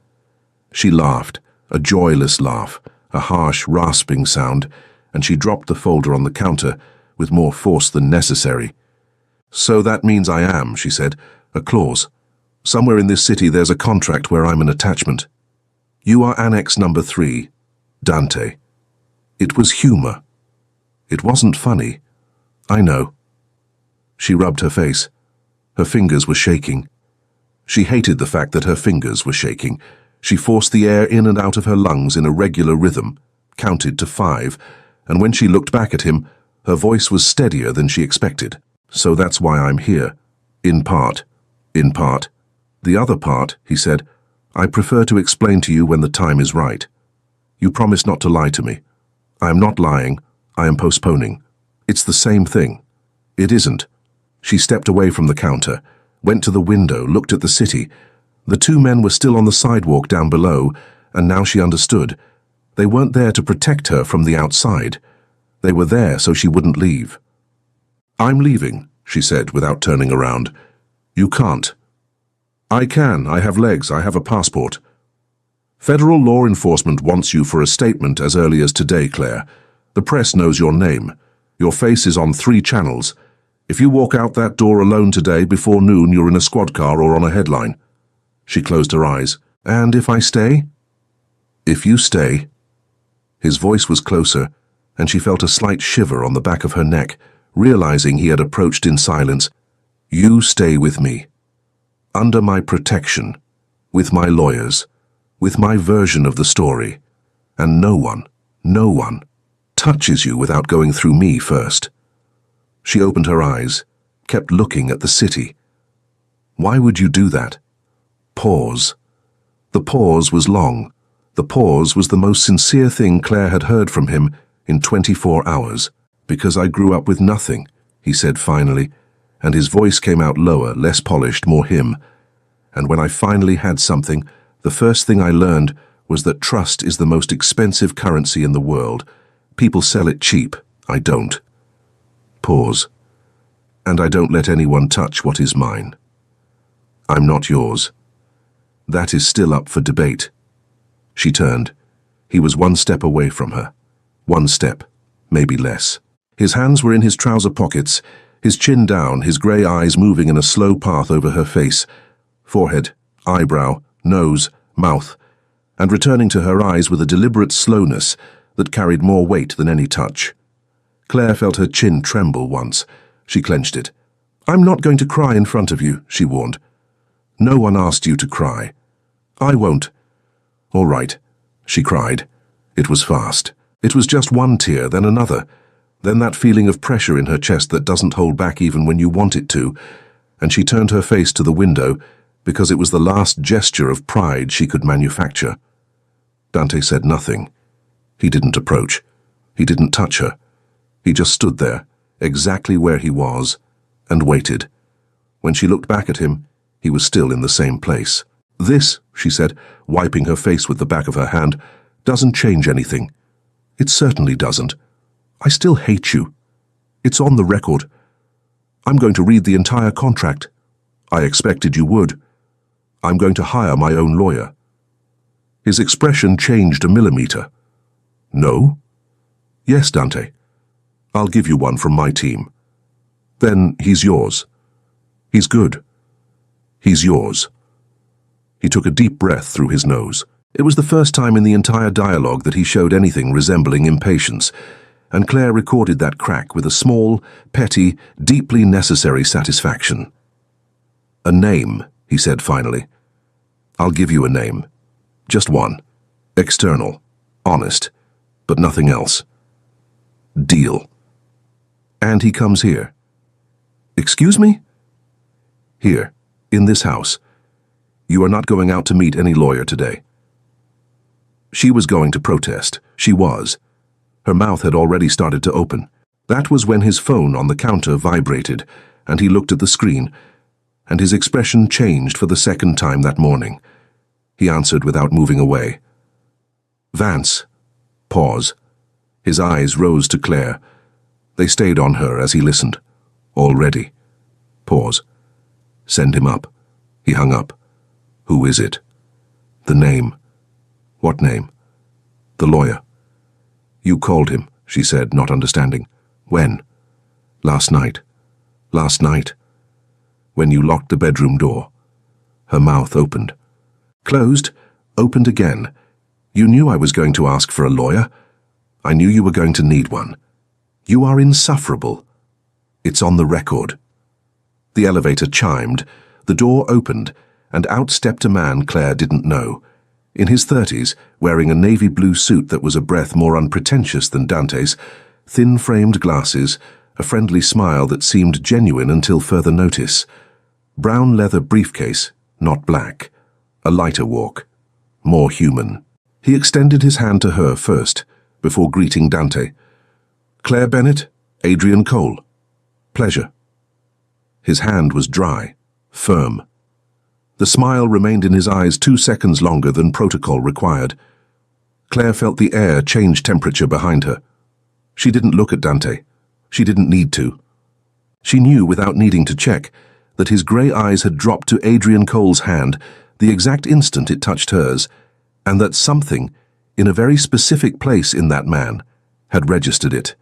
She laughed, a joyless laugh, a harsh, rasping sound, and she dropped the folder on the counter with more force than necessary. So that means I am, she said, a clause. Somewhere in this city there's a contract where I'm an attachment. You are Annex number 3, Dante. It was humor. It wasn't funny. I know. She rubbed her face. Her fingers were shaking. She hated the fact that her fingers were shaking. She forced the air in and out of her lungs in a regular rhythm, counted to 5, and when she looked back at him, her voice was steadier than she expected. So that's why I'm here. In part. In part. The other part, he said, I prefer to explain to you when the time is right. You promised not to lie to me. I am not lying. I am postponing. It's the same thing. It isn't. She stepped away from the counter, went to the window, looked at the city. The two men were still on the sidewalk down below, and now she understood. They weren't there to protect her from the outside. They were there so she wouldn't leave. I'm leaving, she said without turning around. You can't. I can. I have legs. I have a passport. Federal law enforcement wants you for a statement as early as today, Claire. The press knows your name. Your face is on 3 channels. If you walk out that door alone today before noon, you're in a squad car or on a headline. She closed her eyes. And if I stay? If you stay. His voice was closer, and she felt a slight shiver on the back of her neck, realizing he had approached in silence. You stay with me. Under my protection, with my lawyers, with my version of the story, and no one touches you without going through me first. She opened her eyes, kept looking at the city. Why would you do that? Pause. The pause was long. The pause was the most sincere thing Claire had heard from him in 24 hours. Because I grew up with nothing, he said finally, and his voice came out lower, less polished, more him. And when I finally had something, the first thing I learned was that trust is the most expensive currency in the world. People sell it cheap. I don't. Pause. And I don't let anyone touch what is mine. I'm not yours. That is still up for debate. She turned. He was 1 step away from her. 1 step, maybe less. His hands were in his trouser pockets, his chin down, his grey eyes moving in a slow path over her face, forehead, eyebrow, nose, mouth, and returning to her eyes with a deliberate slowness that carried more weight than any touch. Claire felt her chin tremble once. She clenched it. I'm not going to cry in front of you, she warned. No one asked you to cry. I won't. All right, she cried, It was fast. It was just one tear, then another, then that feeling of pressure in her chest that doesn't hold back even when you want it to, and she turned her face to the window because it was the last gesture of pride she could manufacture. Dante said nothing. He didn't approach. He didn't touch her. He just stood there, exactly where he was, and waited. When she looked back at him, he was still in the same place. "This," she said, wiping her face with the back of her hand, "doesn't change anything. It certainly doesn't. I still hate you. It's on the record. I'm going to read the entire contract. I expected you would. I'm going to hire my own lawyer." His expression changed a millimeter. "No?" "Yes, Dante. I'll give you one from my team. Then he's yours. He's good. He's yours." He took a deep breath through his nose. It was the first time in the entire dialogue that he showed anything resembling impatience, and Claire recorded that crack with a small, petty, deeply necessary satisfaction. "A name," he said finally. "I'll give you a name. Just one. External. Honest. But nothing else. Deal." "And he comes here." "Excuse me?" "Here, in this house. You are not going out to meet any lawyer today." She was going to protest. She was. Her mouth had already started to open. That was when his phone on the counter vibrated, and he looked at the screen, and his expression changed for the second time that morning. He answered without moving away. "Vance." Pause. His eyes rose to Claire. They stayed on her as he listened. "Already." Pause. "Send him up." He hung up. "Who is it?" "The name." "What name?" "The lawyer." "You called him," she said, not understanding. "When?" "Last night." "Last night?" "When you locked the bedroom door." Her mouth opened. "Closed, opened again. You knew I was going to ask for a lawyer. I knew you were going to need one. You are insufferable. It's on the record." The elevator chimed, the door opened, and out stepped a man Claire didn't know. In his 30s, wearing a navy blue suit that was a breath more unpretentious than Dante's, thin-framed glasses, a friendly smile that seemed genuine until further notice. Brown leather briefcase, not black. A lighter walk. More human. He extended his hand to her first, before greeting Dante. "Claire Bennett, Adrian Cole. Pleasure." His hand was dry, firm. The smile remained in his eyes 2 seconds longer than protocol required. Claire felt the air change temperature behind her. She didn't look at Dante. She didn't need to. She knew, without needing to check, that his grey eyes had dropped to Adrian Cole's hand the exact instant it touched hers, and that something, in a very specific place in that man, had registered it.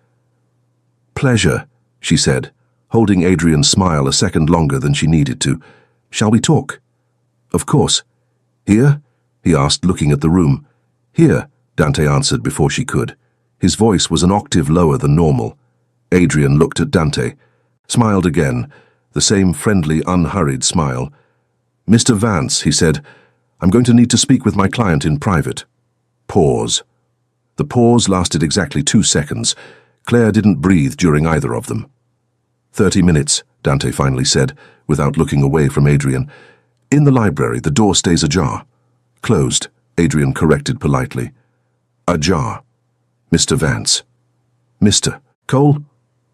"Pleasure," she said, holding Adrian's smile a second longer than she needed to. "Shall we talk?" "Of course." "Here?" he asked, looking at the room. "Here," Dante answered before she could. His voice was an octave lower than normal. Adrian looked at Dante, smiled again, the same friendly, unhurried smile. "Mr. Vance," he said, "I'm going to need to speak with my client in private." Pause. The pause lasted exactly 2 seconds. Claire didn't breathe during either of them. 30 minutes, Dante finally said, without looking away from Adrian. "In the library, the door stays ajar." "Closed," Adrian corrected politely. "Ajar. Mr. Vance." "Mr. Cole?"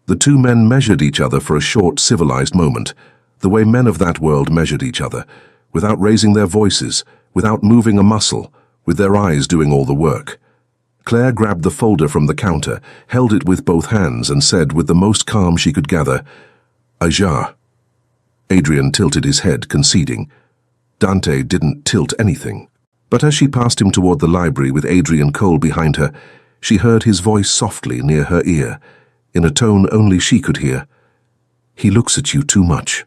The two men measured each other for a short, civilized moment, the way men of that world measured each other, without raising their voices, without moving a muscle, with their eyes doing all the work. Claire grabbed the folder from the counter, held it with both hands, and said with the most calm she could gather, "Ajar." Adrian tilted his head, conceding. Dante didn't tilt anything. But as she passed him toward the library with Adrian Cole behind her, she heard his voice softly near her ear, in a tone only she could hear. "He looks at you too much."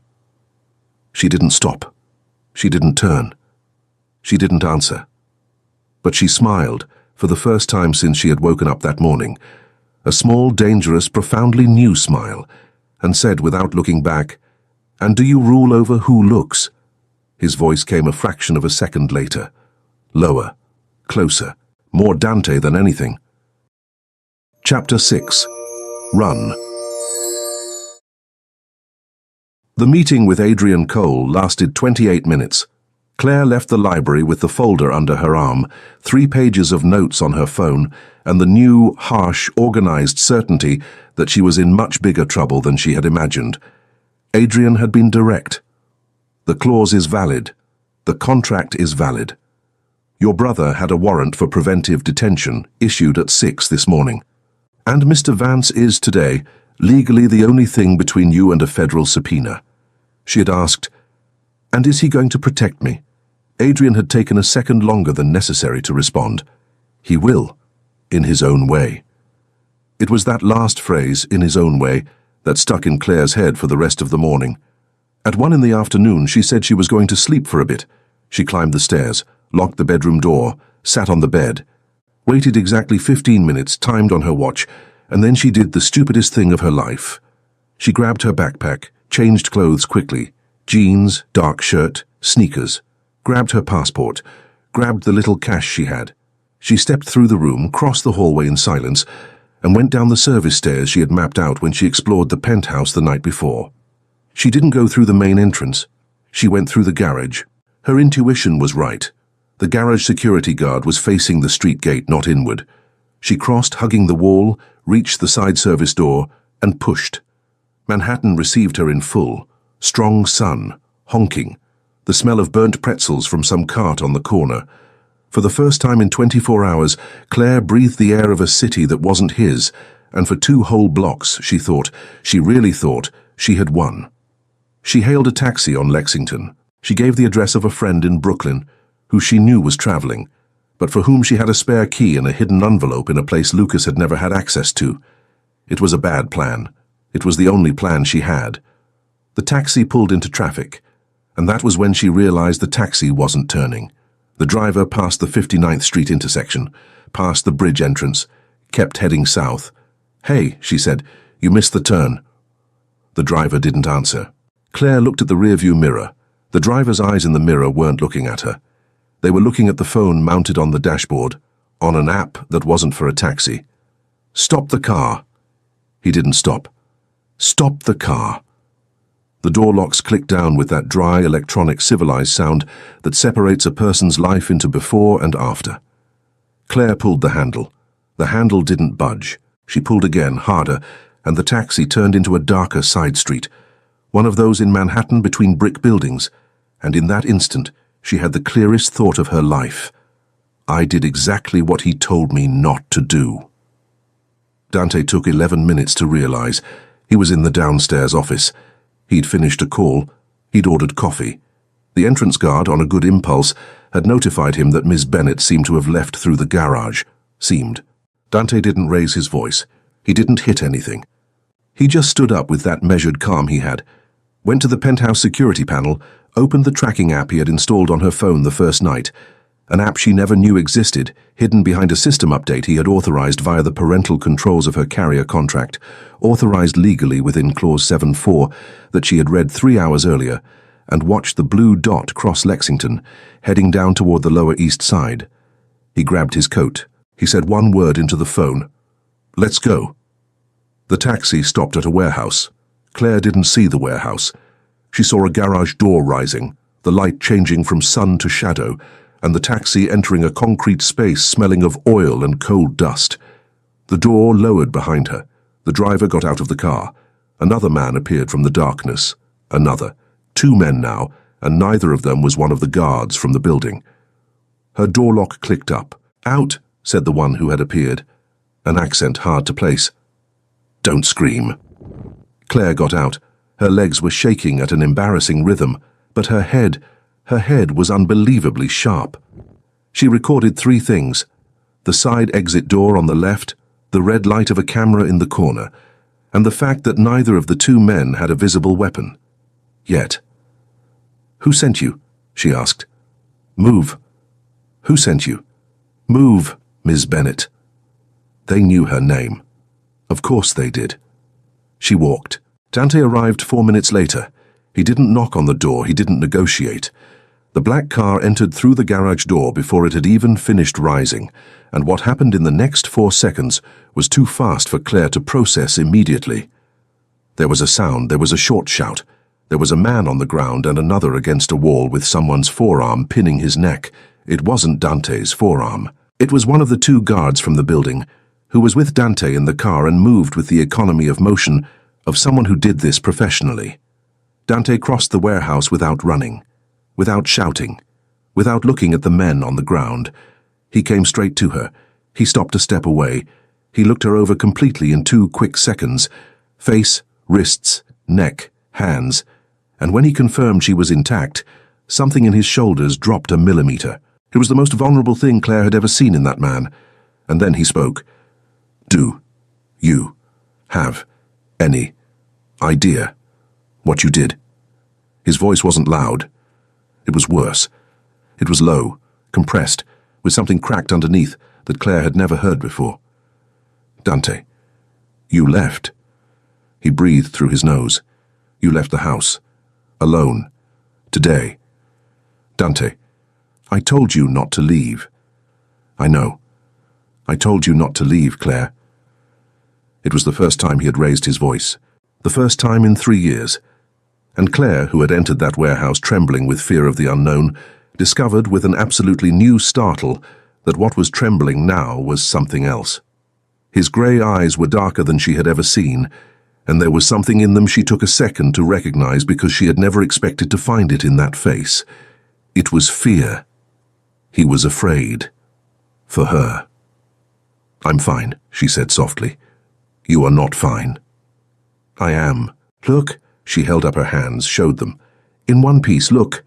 She didn't stop. She didn't turn. She didn't answer. But she smiled, for the first time since she had woken up that morning, a small, dangerous, profoundly new smile, and said without looking back, "And do you rule over who looks?" His voice came a fraction of a second later, lower, closer, more Dante than anything. Chapter 6. Run. The meeting with Adrian Cole lasted 28 minutes. Claire left the library with the folder under her arm, 3 pages of notes on her phone, and the new, harsh, organized certainty that she was in much bigger trouble than she had imagined. Adrian had been direct. The clause is valid. The contract is valid. Your brother had a warrant for preventive detention issued at 6 this morning. And Mr. Vance is today legally the only thing between you and a federal subpoena. She had asked, "And is he going to protect me?" Adrian had taken a second longer than necessary to respond. He will, in his own way. It was that last phrase, in his own way, that stuck in Claire's head for the rest of the morning. At 1 in the afternoon, she said she was going to sleep for a bit. She climbed the stairs, locked the bedroom door, sat on the bed, waited exactly 15 minutes, timed on her watch, and then she did the stupidest thing of her life. She grabbed her backpack, changed clothes quickly, jeans, dark shirt, sneakers, grabbed her passport, grabbed the little cash she had. She stepped through the room, crossed the hallway in silence, and went down the service stairs she had mapped out when she explored the penthouse the night before. She didn't go through the main entrance. She went through the garage. Her intuition was right. The garage security guard was facing the street gate, not inward. She crossed, hugging the wall, reached the side service door, and pushed. Manhattan received her in full. Strong sun, honking, the smell of burnt pretzels from some cart on the corner. For the first time in 24 hours, Claire breathed the air of a city that wasn't his, and for 2 whole blocks, she really thought, she had won. She hailed a taxi on Lexington. She gave the address of a friend in Brooklyn, who she knew was traveling, but for whom she had a spare key and a hidden envelope in a place Lucas had never had access to. It was a bad plan. It was the only plan she had. The taxi pulled into traffic, and that was when she realized the taxi wasn't turning. The driver passed the 59th Street intersection, past the bridge entrance, kept heading south. "Hey," she said, "you missed the turn." The driver didn't answer. Claire looked at the rearview mirror. The driver's eyes in the mirror weren't looking at her. They were looking at the phone mounted on the dashboard, on an app that wasn't for a taxi. "Stop the car." He didn't stop. "Stop the car." The door locks clicked down with that dry, electronic, civilized sound that separates a person's life into before and after. Claire pulled the handle. The handle didn't budge. She pulled again, harder, and the taxi turned into a darker side street, one of those in Manhattan between brick buildings, and in that instant she had the clearest thought of her life. I did exactly what he told me not to do. Dante took 11 minutes to realize. He was in the downstairs office. He'd finished a call. He'd ordered coffee. The entrance guard, on a good impulse, had notified him that Miss Bennet seemed to have left through the garage. Seemed. Dante didn't raise his voice. He didn't hit anything. He just stood up with that measured calm he had, went to the penthouse security panel, opened the tracking app he had installed on her phone the first night, an app she never knew existed, hidden behind a system update he had authorized via the parental controls of her carrier contract, authorized legally within Clause 7.4 that she had read 3 hours earlier, and watched the blue dot cross Lexington, heading down toward the Lower East Side. He grabbed his coat. He said one word into the phone. "Let's go." The taxi stopped at a warehouse. Claire didn't see the warehouse. She saw a garage door rising, the light changing from sun to shadow, and the taxi entering a concrete space smelling of oil and coal dust. The door lowered behind her. The driver got out of the car. Another man appeared from the darkness. Another. 2 men now, and neither of them was one of the guards from the building. Her door lock clicked up. "Out," said the one who had appeared, an accent hard to place. "Don't scream." Claire got out. Her legs were shaking at an embarrassing rhythm, but her head was unbelievably sharp. She recorded 3 things: the side exit door on the left, the red light of a camera in the corner, and the fact that neither of the 2 men had a visible weapon. Yet. "Who sent you?" she asked. "Move." "Who sent you?" "Move, Ms. Bennet." They knew her name. Of course they did. She walked. Dante arrived 4 minutes later. He didn't knock on the door, he didn't negotiate. The black car entered through the garage door before it had even finished rising, and what happened in the next 4 seconds was too fast for Claire to process immediately. There was a sound, there was a short shout. There was a man on the ground and another against a wall with someone's forearm pinning his neck. It wasn't Dante's forearm. It was one of the 2 guards from the building, who was with Dante in the car and moved with the economy of motion of someone who did this professionally. Dante crossed the warehouse without running, without shouting, without looking at the men on the ground. He came straight to her. He stopped a step away. He looked her over completely in 2 quick seconds. Face, wrists, neck, hands. And when he confirmed she was intact, something in his shoulders dropped a millimeter. It was the most vulnerable thing Claire had ever seen in that man. And then he spoke. Do you have any idea what you did? His voice wasn't loud. It was worse. It was low, compressed, with something cracked underneath that Claire had never heard before. Dante, you left. He breathed through his nose. You left the house. Alone. Today. Dante, I told you not to leave. I know. I told you not to leave, Claire. It was the first time he had raised his voice. The first time in 3 years. And Claire, who had entered that warehouse trembling with fear of the unknown, discovered with an absolutely new startle that what was trembling now was something else. His grey eyes were darker than she had ever seen, and there was something in them she took a second to recognize because she had never expected to find it in that face. It was fear. He was afraid. For her. I'm fine, she said softly. You are not fine. I am. Look. She held up her hands, showed them. In one piece, look.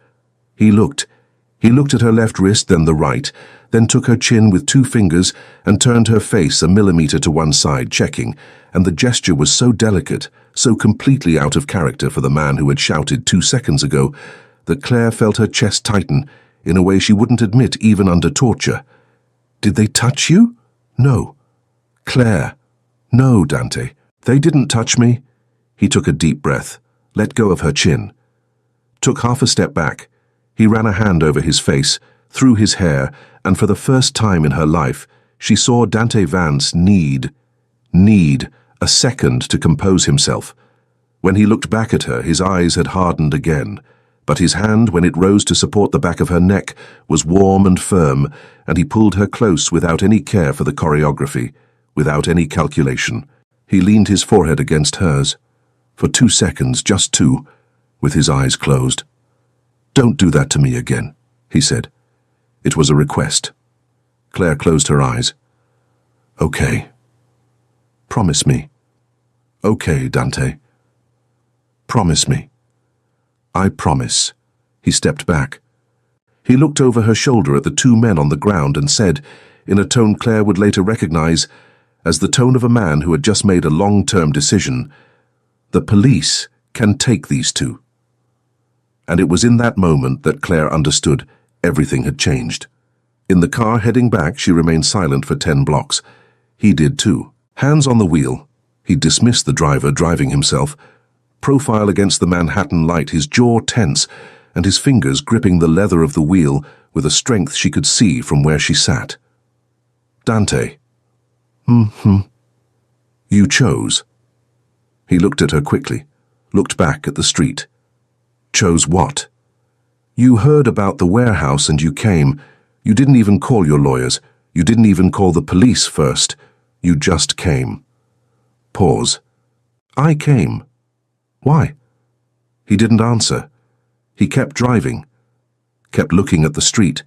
He looked. He looked at her left wrist, then the right, then took her chin with 2 fingers and turned her face a millimeter to one side, checking, and the gesture was so delicate, so completely out of character for the man who had shouted 2 seconds ago, that Claire felt her chest tighten in a way she wouldn't admit even under torture. Did they touch you? No. Claire. No, Dante. They didn't touch me. He took a deep breath, let go of her chin, took half a step back. He ran a hand over his face, through his hair, and for the first time in her life, she saw Dante Vance need a second to compose himself. When he looked back at her, his eyes had hardened again, but his hand, when it rose to support the back of her neck, was warm and firm, and he pulled her close without any care for the choreography, without any calculation. He leaned his forehead against hers. For 2 seconds, just 2, with his eyes closed. Don't do that to me again, he said. It was a request. Claire closed her eyes. Okay. Promise me. Okay, Dante. Promise me. I promise. He stepped back. He looked over her shoulder at the 2 men on the ground and said, in a tone Claire would later recognize as the tone of a man who had just made a long-term decision, the police can take these 2. And it was in that moment that Claire understood everything had changed. In the car heading back, she remained silent for 10 blocks. He did too. Hands on the wheel. He dismissed the driver driving himself, profile against the Manhattan light, his jaw tense, and his fingers gripping the leather of the wheel with a strength she could see from where she sat. Dante. You chose. He looked at her quickly, looked back at the street. Chose what? You heard about the warehouse and you came. You didn't even call your lawyers. You didn't even call the police first. You just came. Pause. I came. Why? He didn't answer. He kept driving, kept looking at the street,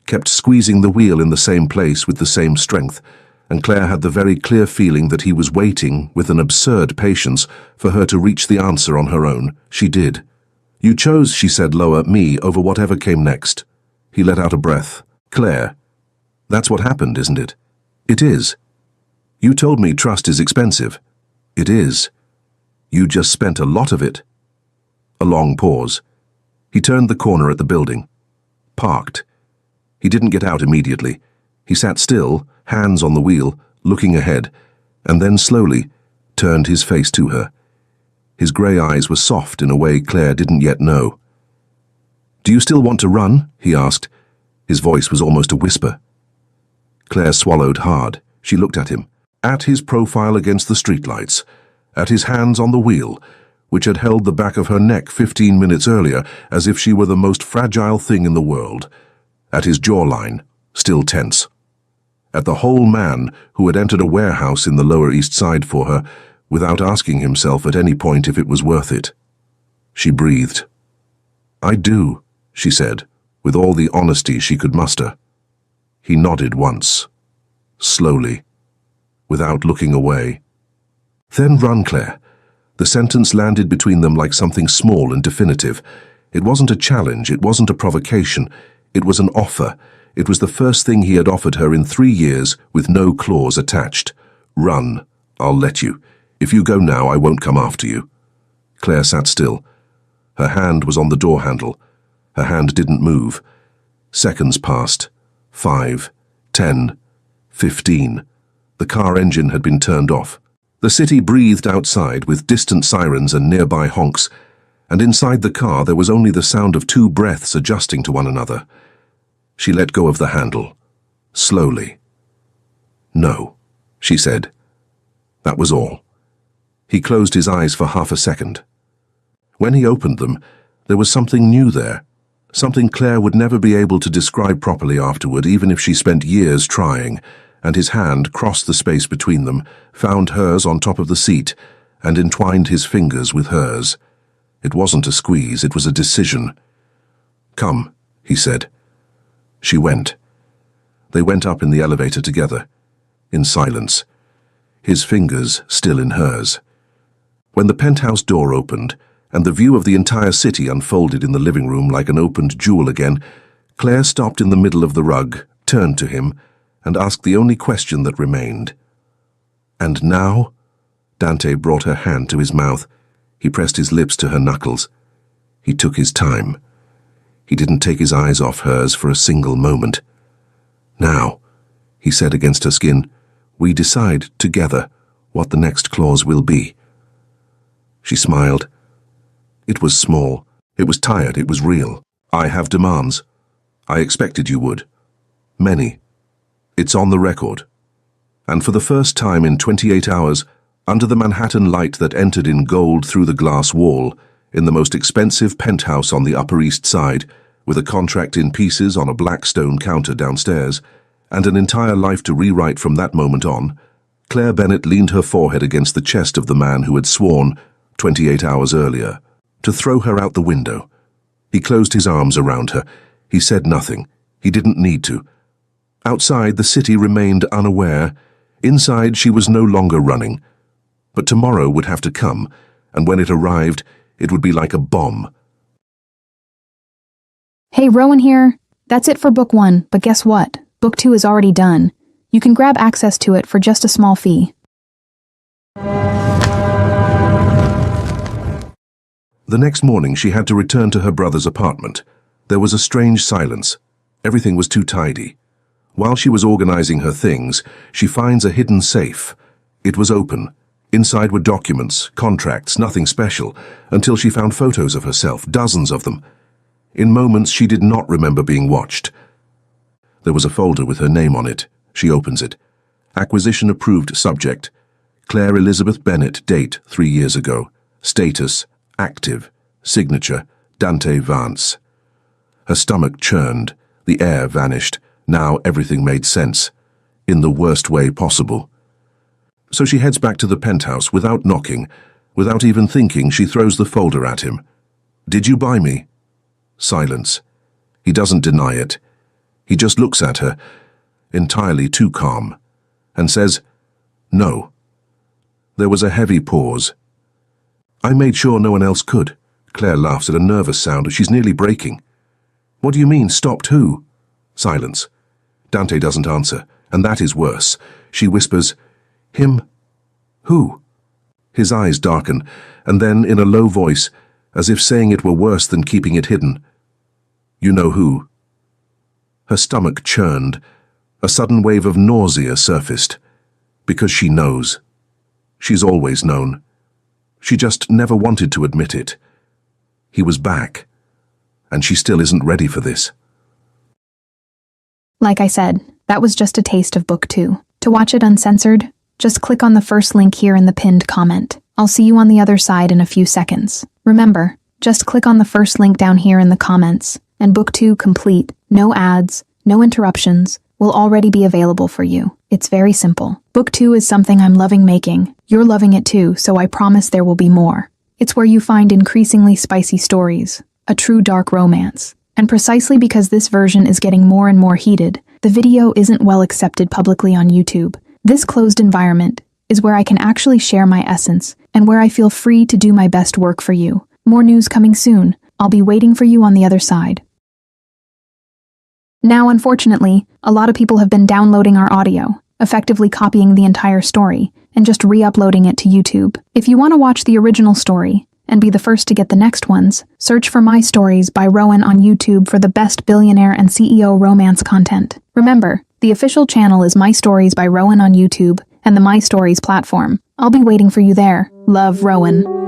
kept squeezing the wheel in the same place with the same strength, and Claire had the very clear feeling that he was waiting with an absurd patience for her to reach the answer on her own. She did. You chose, she said lower, me over whatever came next. He let out a breath. Claire, that's what happened, isn't it? It is. You told me trust is expensive. It is. You just spent a lot of it. A long pause. He turned the corner at the building. Parked. He didn't get out immediately. He sat still, hands on the wheel, looking ahead, and then slowly turned his face to her. His grey eyes were soft in a way Claire didn't yet know. "Do you still want to run?" he asked. His voice was almost a whisper. Claire swallowed hard. She looked at him, at his profile against the streetlights, at his hands on the wheel, which had held the back of her neck 15 minutes earlier as if she were the most fragile thing in the world, at his jawline, still tense, at the whole man who had entered a warehouse in the Lower East Side for her without asking himself at any point if it was worth it. She breathed. "I do," she said, with all the honesty she could muster. He nodded once, slowly, without looking away. "Then run, Claire." The sentence landed between them like something small and definitive. It wasn't a challenge, it wasn't a provocation, it was an offer. It was the first thing he had offered her in 3 years with no clause attached. "Run, I'll let you. If you go now, I won't come after you." Claire sat still. Her hand was on the door handle. Her hand didn't move. Seconds passed. 5, 10, 15. The car engine had been turned off. The city breathed outside with distant sirens and nearby honks, and inside the car there was only the sound of 2 breaths adjusting to one another. She let go of the handle, slowly. "No," she said. That was all. He closed his eyes for half a second. When he opened them, there was something new there, something Claire would never be able to describe properly afterward, even if she spent years trying, and his hand crossed the space between them, found hers on top of the seat, and entwined his fingers with hers. It wasn't a squeeze, it was a decision. "Come," he said. She went. They went up in the elevator together, in silence, his fingers still in hers. When the penthouse door opened, and the view of the entire city unfolded in the living room like an opened jewel again, Claire stopped in the middle of the rug, turned to him, and asked the only question that remained. "And now?" Dante brought her hand to his mouth. He pressed his lips to her knuckles. He took his time. He didn't take his eyes off hers for a single moment. "Now," he said against her skin, "we decide together what the next clause will be." She smiled. It was small. It was tired. It was real. "I have demands. I expected you would. Many. It's on the record." And for the first time in 28 hours, under the Manhattan light that entered in gold through the glass wall, in the most expensive penthouse on the Upper East Side, with a contract in pieces on a black stone counter downstairs, and an entire life to rewrite from that moment on, Claire Bennett leaned her forehead against the chest of the man who had sworn, 28 hours earlier, to throw her out the window. He closed his arms around her. He said nothing. He didn't need to. Outside, the city remained unaware. Inside, she was no longer running. But tomorrow would have to come, and when it arrived, it would be like a bomb. Hey, Rowan here. That's it for Book 1, but guess what? Book 2 is already done. You can grab access to it for just a small fee. The next morning, she had to return to her brother's apartment. There was a strange silence. Everything was too tidy. While she was organizing her things, she finds a hidden safe. It was open. Inside were documents, contracts, nothing special, until she found photos of herself, dozens of them. In moments, she did not remember being watched. There was a folder with her name on it. She opens it. Acquisition approved subject. Claire Elizabeth Bennett, date 3 years ago. Status, active. Signature, Dante Vance. Her stomach churned. The air vanished. Now everything made sense. In the worst way possible. So she heads back to the penthouse without knocking. Without even thinking, she throws the folder at him. "Did you buy me?" Silence. He doesn't deny it. He just looks at her, entirely too calm, and says, "No." There was a heavy pause. "I made sure no one else could." Claire laughs at a nervous sound. She's nearly breaking. "What do you mean, stopped who?" Silence. Dante doesn't answer, and that is worse. She whispers, "Him? Who?" His eyes darken, and then, in a low voice, as if saying it were worse than keeping it hidden, "You know who." Her stomach churned. A sudden wave of nausea surfaced. Because she knows. She's always known. She just never wanted to admit it. He was back. and she still isn't ready for this. Like I said, that was just a taste of book 2. To watch it uncensored, just click on the first link here in the pinned comment. I'll see you on the other side in a few seconds. Remember, just click on the first link down here in the comments, and book 2 complete, no ads, no interruptions, will already be available for you. It's very simple. Book 2 is something I'm loving making. You're loving it too, so I promise there will be more. It's where you find increasingly spicy stories, a true dark romance. And precisely because this version is getting more and more heated, the video isn't well accepted publicly on YouTube. This closed environment is where I can actually share my essence and where I feel free to do my best work for you. More news coming soon. I'll be waiting for you on the other side. Now, unfortunately, a lot of people have been downloading our audio, effectively copying the entire story, and just re-uploading it to YouTube. If you want to watch the original story and be the first to get the next ones, search for My Stories by Rowan on YouTube for the best billionaire and CEO romance content. Remember, the official channel is My Stories by Rowan on YouTube and the My Stories platform. I'll be waiting for you there. Love, Rowan.